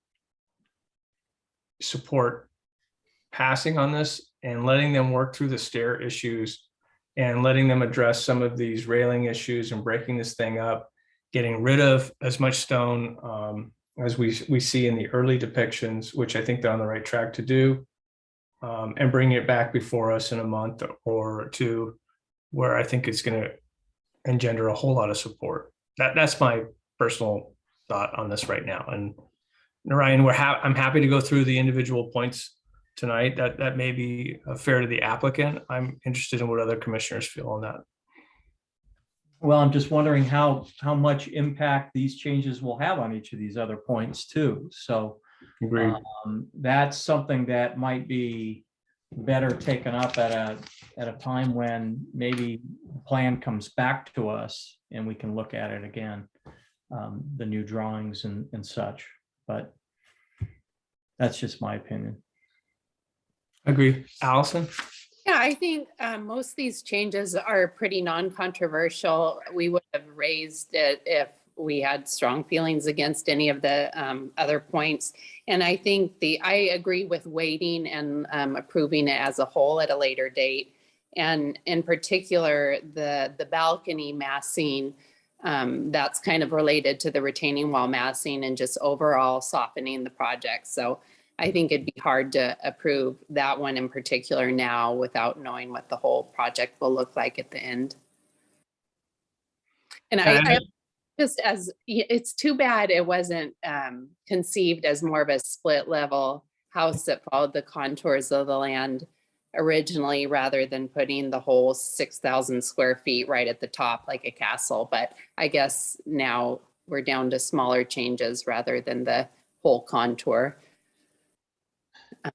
support passing on this and letting them work through the stair issues and letting them address some of these railing issues and breaking this thing up, getting rid of as much stone as we see in the early depictions, which I think they're on the right track to do, and bringing it back before us in a month or two, where I think it's going to engender a whole lot of support. That's my personal thought on this right now. And Ryan, I'm happy to go through the individual points tonight. That may be fair to the applicant. I'm interested in what other commissioners feel on that. Well, I'm just wondering how much impact these changes will have on each of these other points too. So Agreed. that's something that might be better taken up at a time when maybe the plan comes back to us and we can look at it again, the new drawings and such. But that's just my opinion. Agreed. Allison? Yeah, I think most of these changes are pretty non-controversial. We would have raised it if we had strong feelings against any of the other points. And I think I agree with waiting and approving it as a whole at a later date. And in particular, the balcony massing, that's kind of related to the retaining wall massing and just overall softening the project. So I think it'd be hard to approve that one in particular now without knowing what the whole project will look like at the end. And I just it's too bad it wasn't conceived as more of a split level house that followed the contours of the land originally, rather than putting the whole 6,000 square feet right at the top like a castle. But I guess now we're down to smaller changes rather than the whole contour.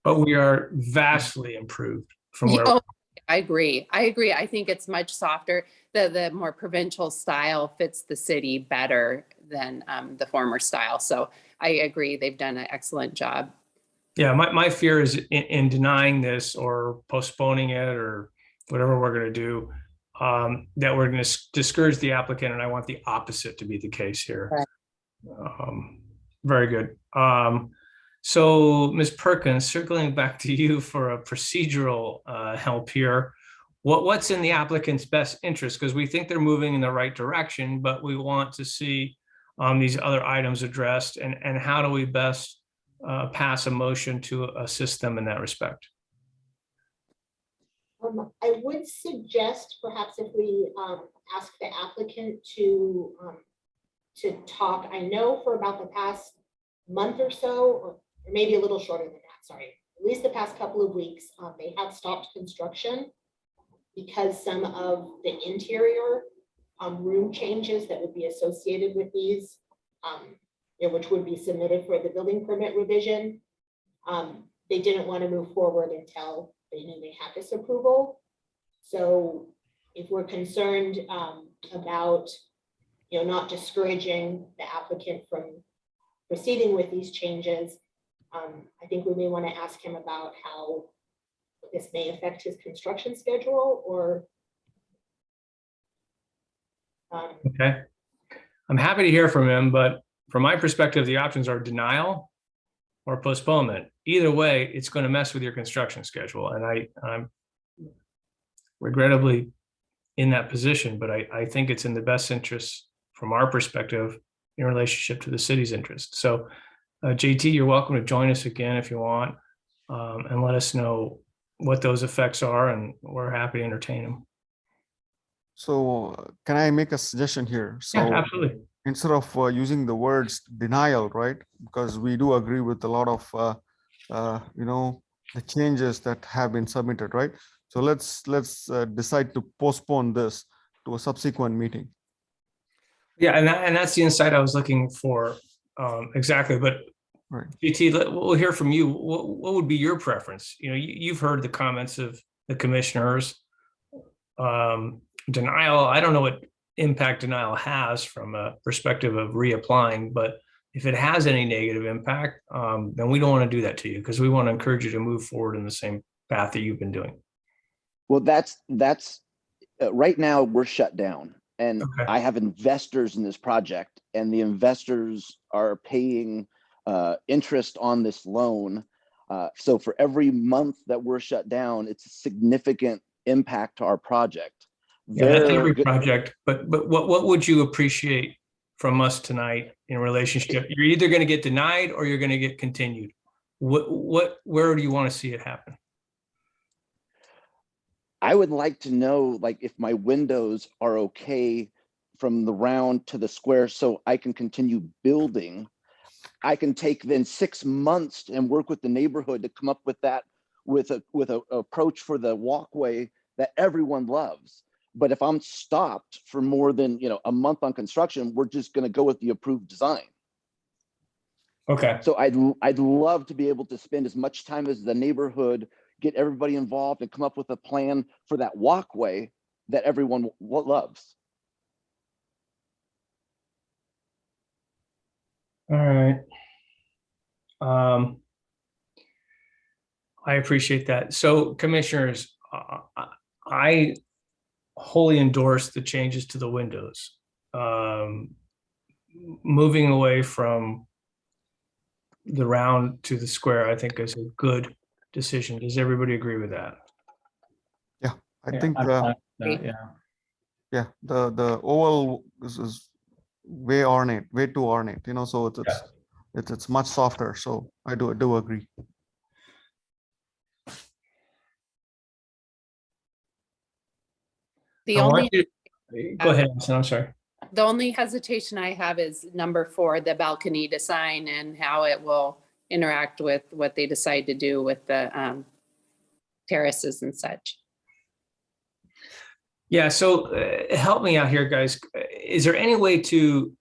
But we are vastly improved from where. Oh, I agree. I think it's much softer. The more provincial style fits the city better than the former style. So I agree. They've done an excellent job. Yeah, my fear is in denying this or postponing it or whatever we're going to do, that we're going to discourage the applicant, and I want the opposite to be the case here. Right. Very good. So Ms. Perkins, circling back to you for a procedural help here, what's in the applicant's best interest? Because we think they're moving in the right direction, but we want to see these other items addressed, and how do we best pass a motion to assist them in that respect? I would suggest perhaps if we ask the applicant to talk, I know for about the past month or so, or maybe a little shorter than that, sorry, at least the past couple of weeks, they have stopped construction because some of the interior room changes that would be associated with these, which would be submitted for the building permit revision, they didn't want to move forward until they knew they had this approval. So if we're concerned about not discouraging the applicant from proceeding with these changes, I think we may want to ask him about how this may affect his construction schedule or. Okay, I'm happy to hear from him, but from my perspective, the options are denial or postponement. Either way, it's going to mess with your construction schedule, and I'm regrettably in that position, but I think it's in the best interest from our perspective in relationship to the city's interest. So JT, you're welcome to join us again if you want, and let us know what those effects are, and we're happy to entertain them. So can I make a suggestion here? So Yeah, absolutely. instead of using the words denial, right? Because we do agree with a lot of, the changes that have been submitted, right? So let's decide to postpone this to a subsequent meeting. Yeah, and that's the insight I was looking for, exactly. But Right. GT, we'll hear from you. What would be your preference? You've heard the comments of the commissioners. Denial, I don't know what impact denial has from a perspective of reapplying, but if it has any negative impact, then we don't want to do that to you, because we want to encourage you to move forward in the same path that you've been doing. Well, that's right now we're shut down, and Okay. I have investors in this project, and the investors are paying interest on this loan. So for every month that we're shut down, it's a significant impact to our project. Yeah, that's every project, but what would you appreciate from us tonight in relationship? You're either going to get denied or you're going to get continued. Where do you want to see it happen? I would like to know, like, if my windows are okay from the round to the square, so I can continue building. I can take then 6 months and work with the neighborhood to come up with that, with a approach for the walkway that everyone loves. But if I'm stopped for more than, a month on construction, we're just going to go with the approved design. Okay. So I'd love to be able to spend as much time as the neighborhood, get everybody involved and come up with a plan for that walkway that everyone loves. All right. I appreciate that. So commissioners, I wholly endorse the changes to the windows. Moving away from the round to the square, I think is a good decision. Does everybody agree with that? Yeah, I Yeah, think, I'm fine with that, yeah. yeah, the oval is way ornate, way too ornate, so it's much softer. So I do agree. The I want only, you- Go ahead, Allison, I'm sorry. the only hesitation I have is number 4, the balcony design and how it will interact with what they decide to do with the terraces and such. Yeah, so help me out here, guys. Is there any way to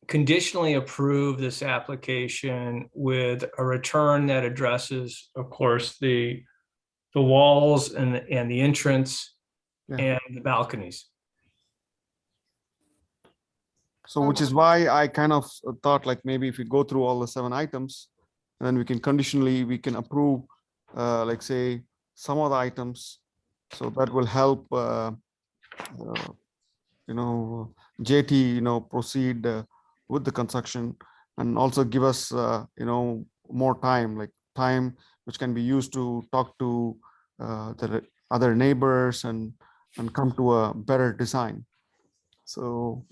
conditionally approve this application with a return that addresses, of course, the walls and the entrance Yeah. and the balconies? So which is why I kind of thought like maybe if we go through all the 7 items, and then we can approve, like say some of the items. So that will help, JT, proceed with the construction, and also give us, more time which can be used to talk to the other neighbors and come to a better design. So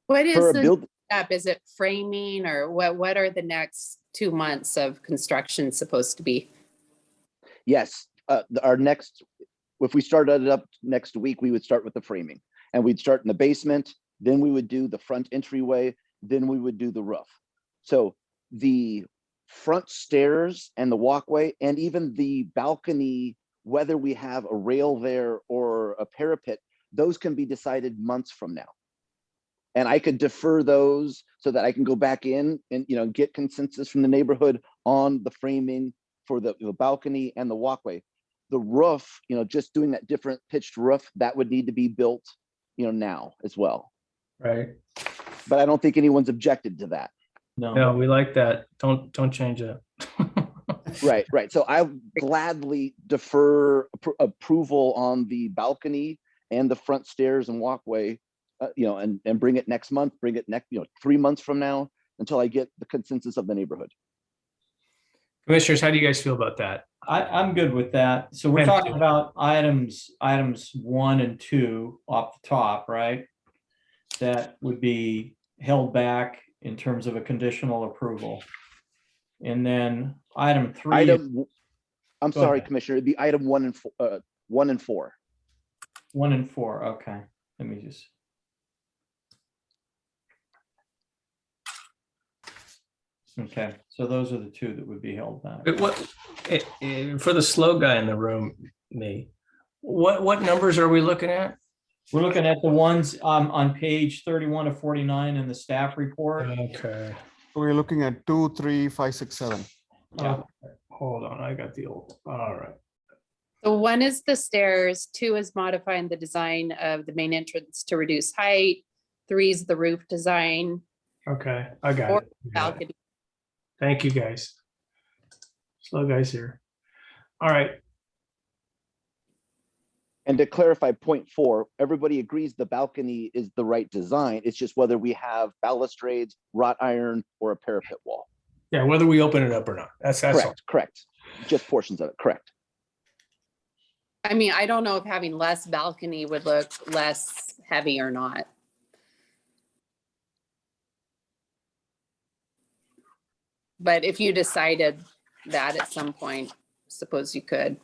What is For a the build, step? Is it framing or what are the next 2 months of construction supposed to be? yes, our next, if we started it up next week, we would start with the framing, and we'd start in the basement, then we would do the front entryway, then we would do the roof. So the front stairs and the walkway and even the balcony, whether we have a rail there or a parapet, those can be decided months from now. And I could defer those so that I can go back in and, get consensus from the neighborhood on the framing for the balcony and the walkway. The roof, just doing that different pitched roof, that would need to be built, now as well. Right. But I don't think anyone's objected to that. No, we like that. Don't change it. Right. So I gladly defer approval on the balcony and the front stairs and walkway, and bring it next month, bring it next, 3 months from now, until I get the consensus of the neighborhood. Commissioners, how do you guys feel about that? I'm good with that. So we're talking about items 1 and 2 off the top, right? That would be held back in terms of a conditional approval. And then item 3. I'm sorry, Commissioner, it'd be item 1 and 4. 1 and 4. 1 and 4. Okay. Let me just. Okay, so those are the 2 that would be held back. But for the slow guy in the room, what numbers are we looking at? We're looking at the ones on page 31 of 49 in the staff report. Okay. we're looking at 2, 3, 5, 6, 7. Yeah. Okay. Hold on, I got the old. All right. So 1 is the stairs, 2 is modifying the design of the main entrance to reduce height, 3 is the roof design. Okay, I got 4 it. I got it. balcony. Thank you, guys. Slow guys here. All right. And to clarify point 4, everybody agrees the balcony is the right design. It's just whether we have balustrades, wrought iron, or a parapet wall. Yeah, whether we open it up or not. That's all. Correct. Just portions of it, correct. I mean, I don't know if having less balcony would look less heavy or not. But if you decided that at some point, suppose you could.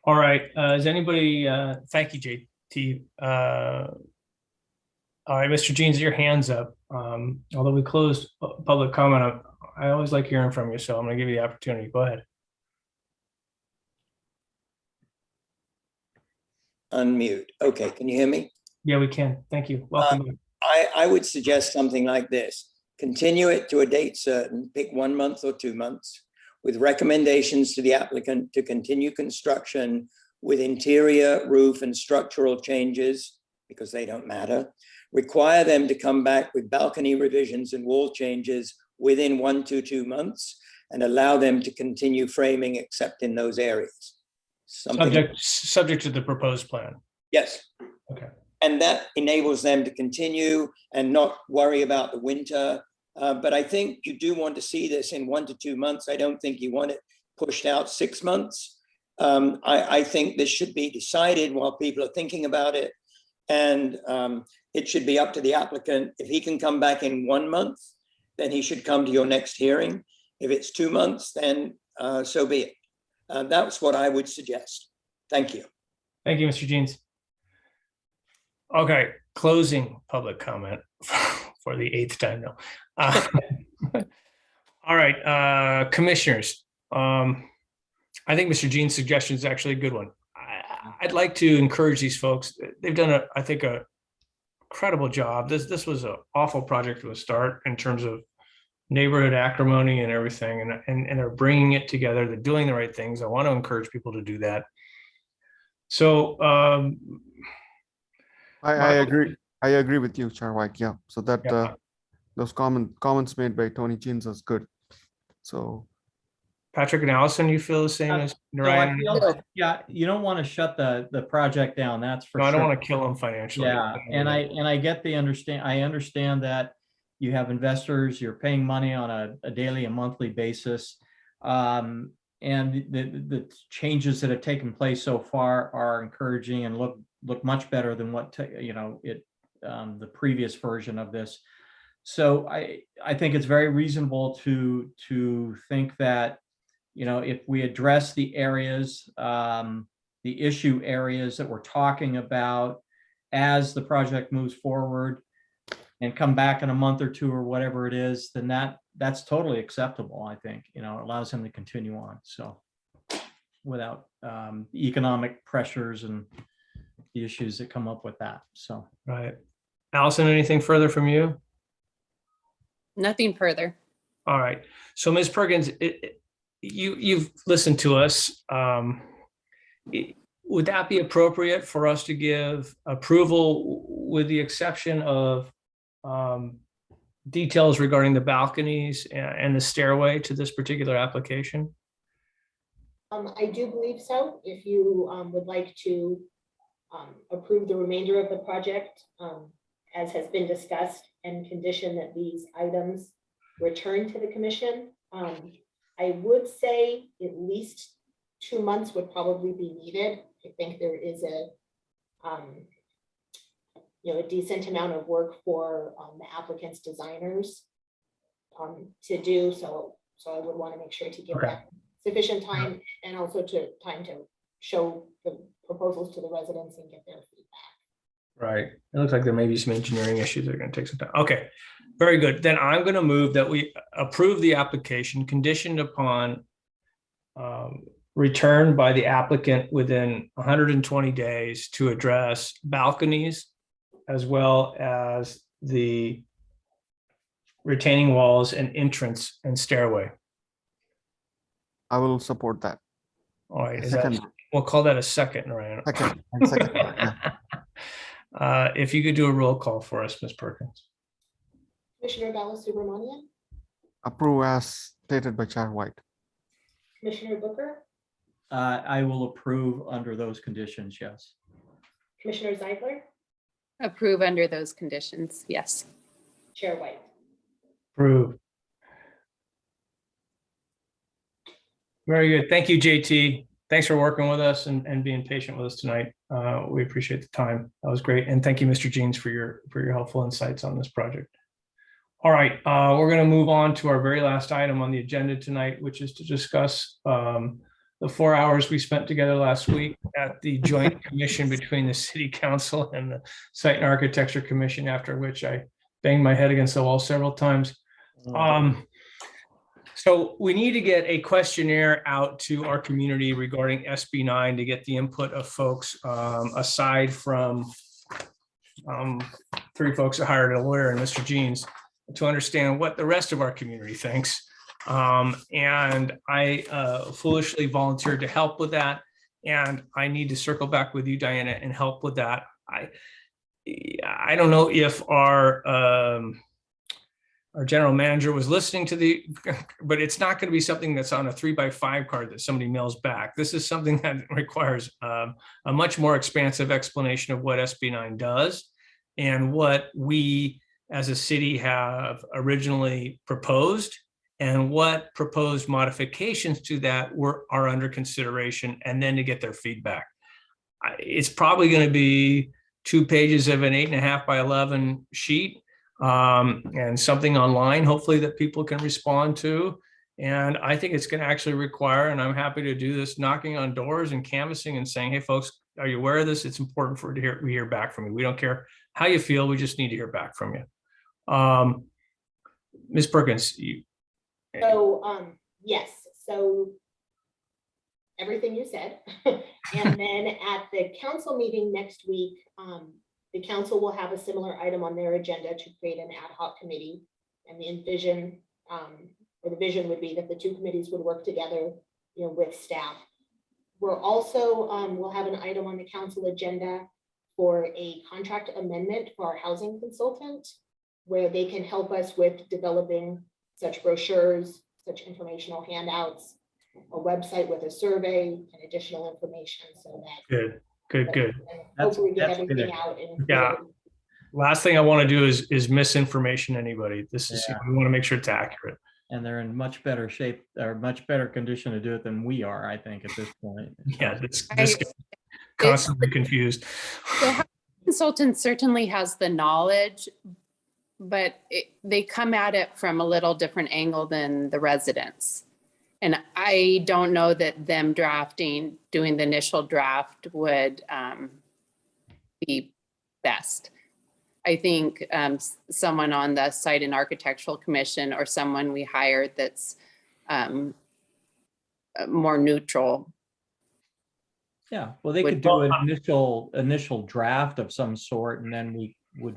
All right. Is anybody? Thank you, JT. All right, Mr. Jeans, your hand's up. Although we closed public comment, I always like hearing from you, so I'm going to give you the opportunity. Go ahead. unmute. Okay, can you hear me? Yeah, we can. Thank you. Welcome. I would suggest something like this. Continue it to a date certain, pick 1 month or 2 months, with recommendations to the applicant to continue construction with interior, roof, and structural changes, because they don't matter. Require them to come back with balcony revisions and wall changes within 1 to 2 months, and allow them to continue framing except in those areas. Subject to the proposed plan. Yes. Okay. And that enables them to continue and not worry about the winter. But I think you do want to see this in 1 to 2 months. I don't think you want it pushed out 6 months. I think this should be decided while people are thinking about it. And it should be up to the applicant. If he can come back in 1 month, then he should come to your next hearing. If it's 2 months, then so be it. That's what I would suggest. Thank you. Thank you, Mr. Jeans. Okay, closing public comment for the 8th time now. All right, commissioners. I think Mr. Jean's suggestion is actually a good one. I'd like to encourage these folks. They've done, I think, a incredible job. This was an awful project to start in terms of neighborhood acrimony and everything, and they're bringing it together. They're doing the right things. I want to encourage people to do that. So I agree. I agree with you, Chair White. Yeah. So that those comments made by Tony Jeans is good. So Patrick and Allison, you feel the same as So I Ryan? feel, yeah, you don't want to shut the project down. That's for No, sure. I don't want to kill them financially. Yeah, and I get the understand. I understand that you have investors. You're paying money on a daily and monthly basis, and the changes that have taken place so far are encouraging and look much better than what the previous version of this. So I think it's very reasonable to think that, if we address the areas, the issue areas that we're talking about as the project moves forward and come back in a month or two or whatever it is, then that's totally acceptable. I think, it allows him to continue on. So without economic pressures and the issues that come up with that. So. Right. Allison, anything further from you? Nothing further. All right. So Ms. Perkins, you've listened to us. Would that be appropriate for us to give approval with the exception of details regarding the balconies and the stairway to this particular application? I do believe so. If you would like to approve the remainder of the project, as has been discussed, and condition that these items return to the commission, I would say at least 2 months would probably be needed. I think there is a decent amount of work for the applicant's designers to do. So I would want to make sure to give that sufficient time, and also time to show the proposals to the residents and get their feedback. Right. It looks like there may be some engineering issues that are going to take some time. Okay, very good. Then I'm going to move that we approve the application conditioned upon return by the applicant within 120 days to address balconies as well as the retaining walls and entrance and stairway. I will support that. All right. Second. We'll call that a second, Ryan. Second. Yeah. If you could do a roll call for us, Ms. Perkins. Commissioner Balasubramanian, Approve as stated by Chair White. Commissioner Booker, I will approve under those conditions, yes. Commissioner Zeidler, Approve under those conditions. Yes. Chair White. Approved. Very good. Thank you, JT. Thanks for working with us and being patient with us tonight. We appreciate the time. That was great. And thank you, Mr. Jeans, for your helpful insights on this project. All right, we're going to move on to our very last item on the agenda tonight, which is to discuss the 4 hours we spent together last week at the joint commission between the City Council and the Site and Architecture Commission, after which I banged my head against the wall several times. So we need to get a questionnaire out to our community regarding SB9 to get the input of folks, aside from 3 folks that hired a lawyer and Mr. Jeans, to understand what the rest of our community thinks. And I foolishly volunteered to help with that. And I need to circle back with you, Diana, and help with that. I don't know if our general manager was listening to but it's not going to be something that's on a 3x5 card that somebody mails back. This is something that requires a much more expansive explanation of what SB9 does and what we as a city have originally proposed and what proposed modifications to that are under consideration, and then to get their feedback. It's probably going to be 2 pages of an 8.5 by 11 sheet, and something online, hopefully, that people can respond to. And I think it's going to actually require, and I'm happy to do this, knocking on doors and canvassing and saying, hey, folks, are you aware of this? It's important for we hear back from you. We don't care how you feel. We just need to hear back from you. Ms. Perkins. So, yes, so everything you said. And then at the council meeting next week, the council will have a similar item on their agenda to create an ad hoc committee. And the envision, or the vision would be that the 2 committees would work together, with staff. We're also, we'll have an item on the council agenda for a contract amendment for our housing consultant, where they can help us with developing such brochures, such informational handouts, a website with a survey and additional information, so that Good. hopefully get That's good. everything out. Yeah. Last thing I want to do is misinformation anybody. We want to make sure it's accurate. And they're in much better shape, or much better condition to do it than we are, I think, at this point. Yeah, this gets constantly confused. The housing consultant certainly has the knowledge, but they come at it from a little different angle than the residents. And I don't know that them doing the initial draft would be best. I think someone on the Site and Architectural Commission, or someone we hired that's more neutral. Yeah, well, they could do an initial draft of some sort, and then we would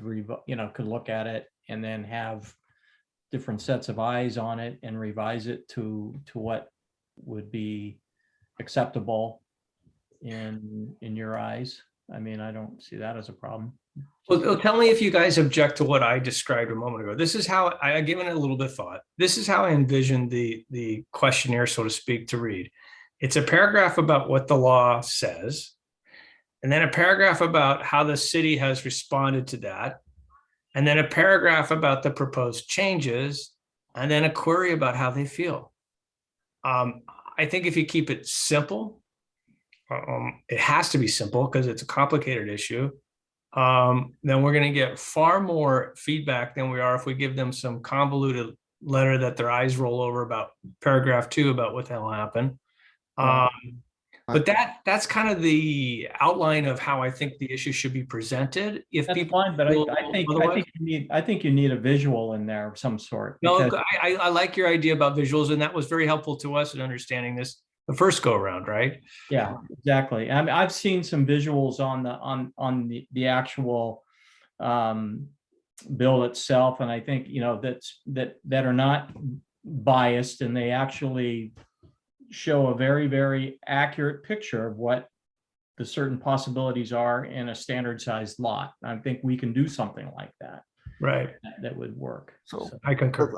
could look at it and then have different sets of eyes on it and revise it to what would be acceptable in your eyes. I mean, I don't see that as a problem. Well, tell me if you guys object to what I described a moment ago. This is how I've given it a little bit of thought. This is how I envisioned the questionnaire, so to speak, to read. It's a paragraph about what the law says, and then a paragraph about how the city has responded to that, and then a paragraph about the proposed changes, and then a query about how they feel. I think if you keep it simple, it has to be simple because it's a complicated issue, then we're going to get far more feedback than we are if we give them some convoluted letter that their eyes roll over about paragraph 2 about what the hell happened. But that's kind of the outline of how I think the issue should be presented. If That's people fine, but I think you need a visual in there of some sort. No, I like your idea about visuals, and that was very helpful to us in understanding this the first go around, right? Yeah, exactly. I mean, I've seen some visuals on the actual bill itself, and I think that are not biased, and they actually show a very, very accurate picture of what the certain possibilities are in a standard sized lot. I think we can do something like that. Right. That would work. So I concur.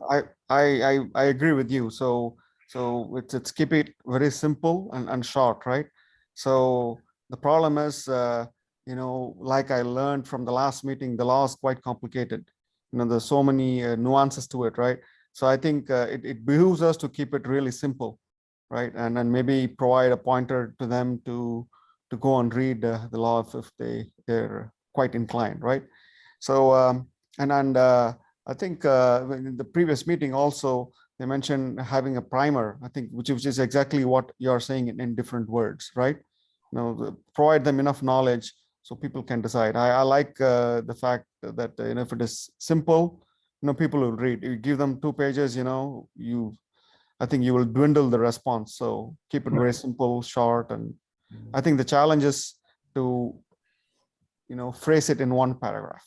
I agree with you. So it's keep it very simple and short, right? So the problem is, like I learned from the last meeting, the law is quite complicated. There's so many nuances to it, right? So I think it behooves us to keep it really simple, right? And then maybe provide a pointer to them to go and read the law if they're quite inclined, right? So I think in the previous meeting also they mentioned having a primer, I think, which is exactly what you're saying in different words, right? Provide them enough knowledge so people can decide. I like the fact that if it is simple, people will read. You give them 2 pages, I think you will dwindle the response. So keep it very simple, short, and I think the challenge is to, phrase it in one paragraph.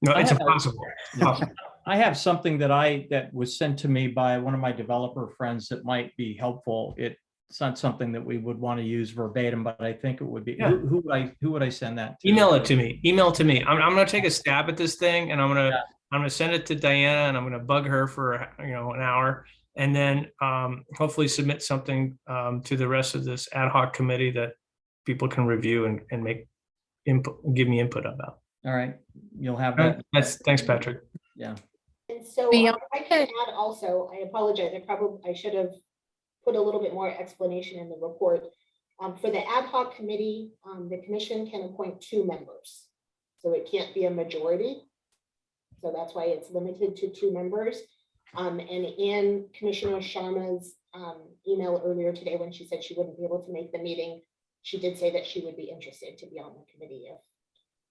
No, I it's have- impossible. It's impossible. I have something that was sent to me by one of my developer friends that might be helpful. It's not something that we would want to use verbatim, but I think it would be. Yeah. Who would I send that to? Email it to me. Email it to me. I'm going to take a stab at this thing, and I'm going to send it to Diana, and I'm going to bug her for an hour, and then hopefully submit something to the rest of this ad hoc committee that people can review and make input, give me input about. All right, you'll have that. Thanks, Patrick. Yeah. And so Beyond I can add also, I apologize, I should have put a little bit more explanation in the report. For the ad hoc committee, the commission can appoint 2 members. So it can't be a majority. So that's why it's limited to 2 members. And in Commissioner Sharma's email earlier today, when she said she wouldn't be able to make the meeting, she did say that she would be interested to be on the committee.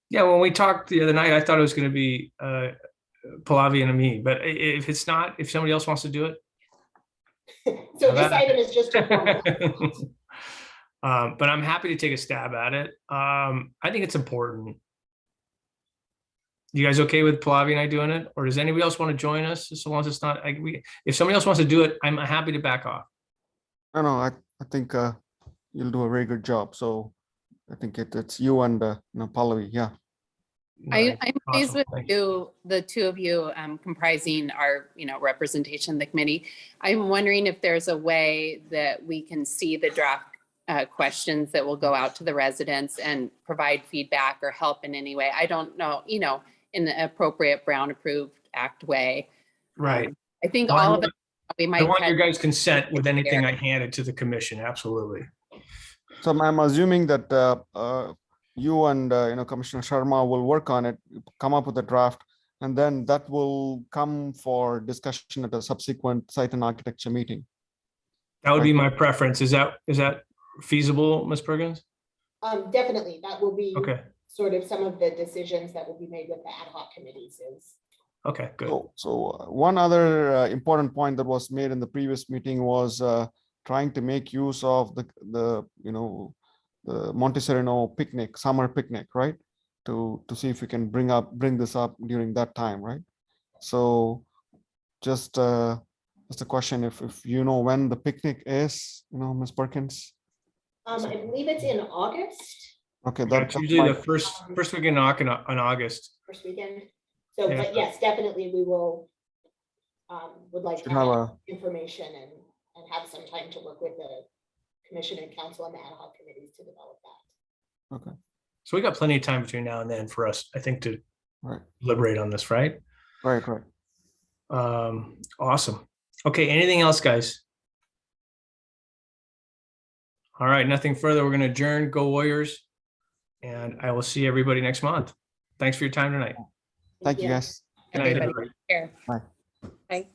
Yeah, when we talked the other night, I thought it was going to be Pallavi and me, but if it's not, if somebody else wants to do it. So this item is just a formal. But I'm happy to take a stab at it. I think it's important. You guys okay with Pallavi and I doing it, or does anybody else want to join us? So long as it's not, if somebody else wants to do it, I'm happy to back off. No, I think you'll do a very good job. So I think it's you and Pallavi. Yeah. I'm pleased Awesome. with the 2 of you comprising our, representation of the committee. I'm wondering if there's a way that we can see the draft questions that will go out to the residents and provide feedback or help in any way. I don't know, in the appropriate Brown approved act way. Right. I think Well, all of it, we might. I want your touch- guys' consent with anything I handed to the commission. Absolutely. So I'm assuming that you and Commissioner Sharma will work on it, come up with a draft, and then that will come for discussion at a subsequent site and architecture meeting. That would be my preference. Is that feasible, Ms. Perkins? Definitely, that will be Okay. sort of some of the decisions that will be made with the ad hoc committees is. Okay, good. So one other important point that was made in the previous meeting was trying to make use of the Monte Sereno picnic, summer picnic, right? To see if we can bring this up during that time, right? So just a question, if you know when the picnic is, Ms. Perkins? I believe it's in August, Okay, That's usually the first weekend in August. first weekend. So, Yeah. but yes, definitely we will, would like Should to have have information and have some time to work with the commission and council and the ad hoc committees to develop that. Okay. So we got plenty of time between now and then for us, I think, to Right. deliberate on this, right? Right. Awesome. Okay, anything else, guys? All right, nothing further. We're going to adjourn. Go Warriors. And I will see everybody next month. Thanks for your time tonight. Thank you, guys. Good night, Everybody. everybody. Care. Bye. Bye.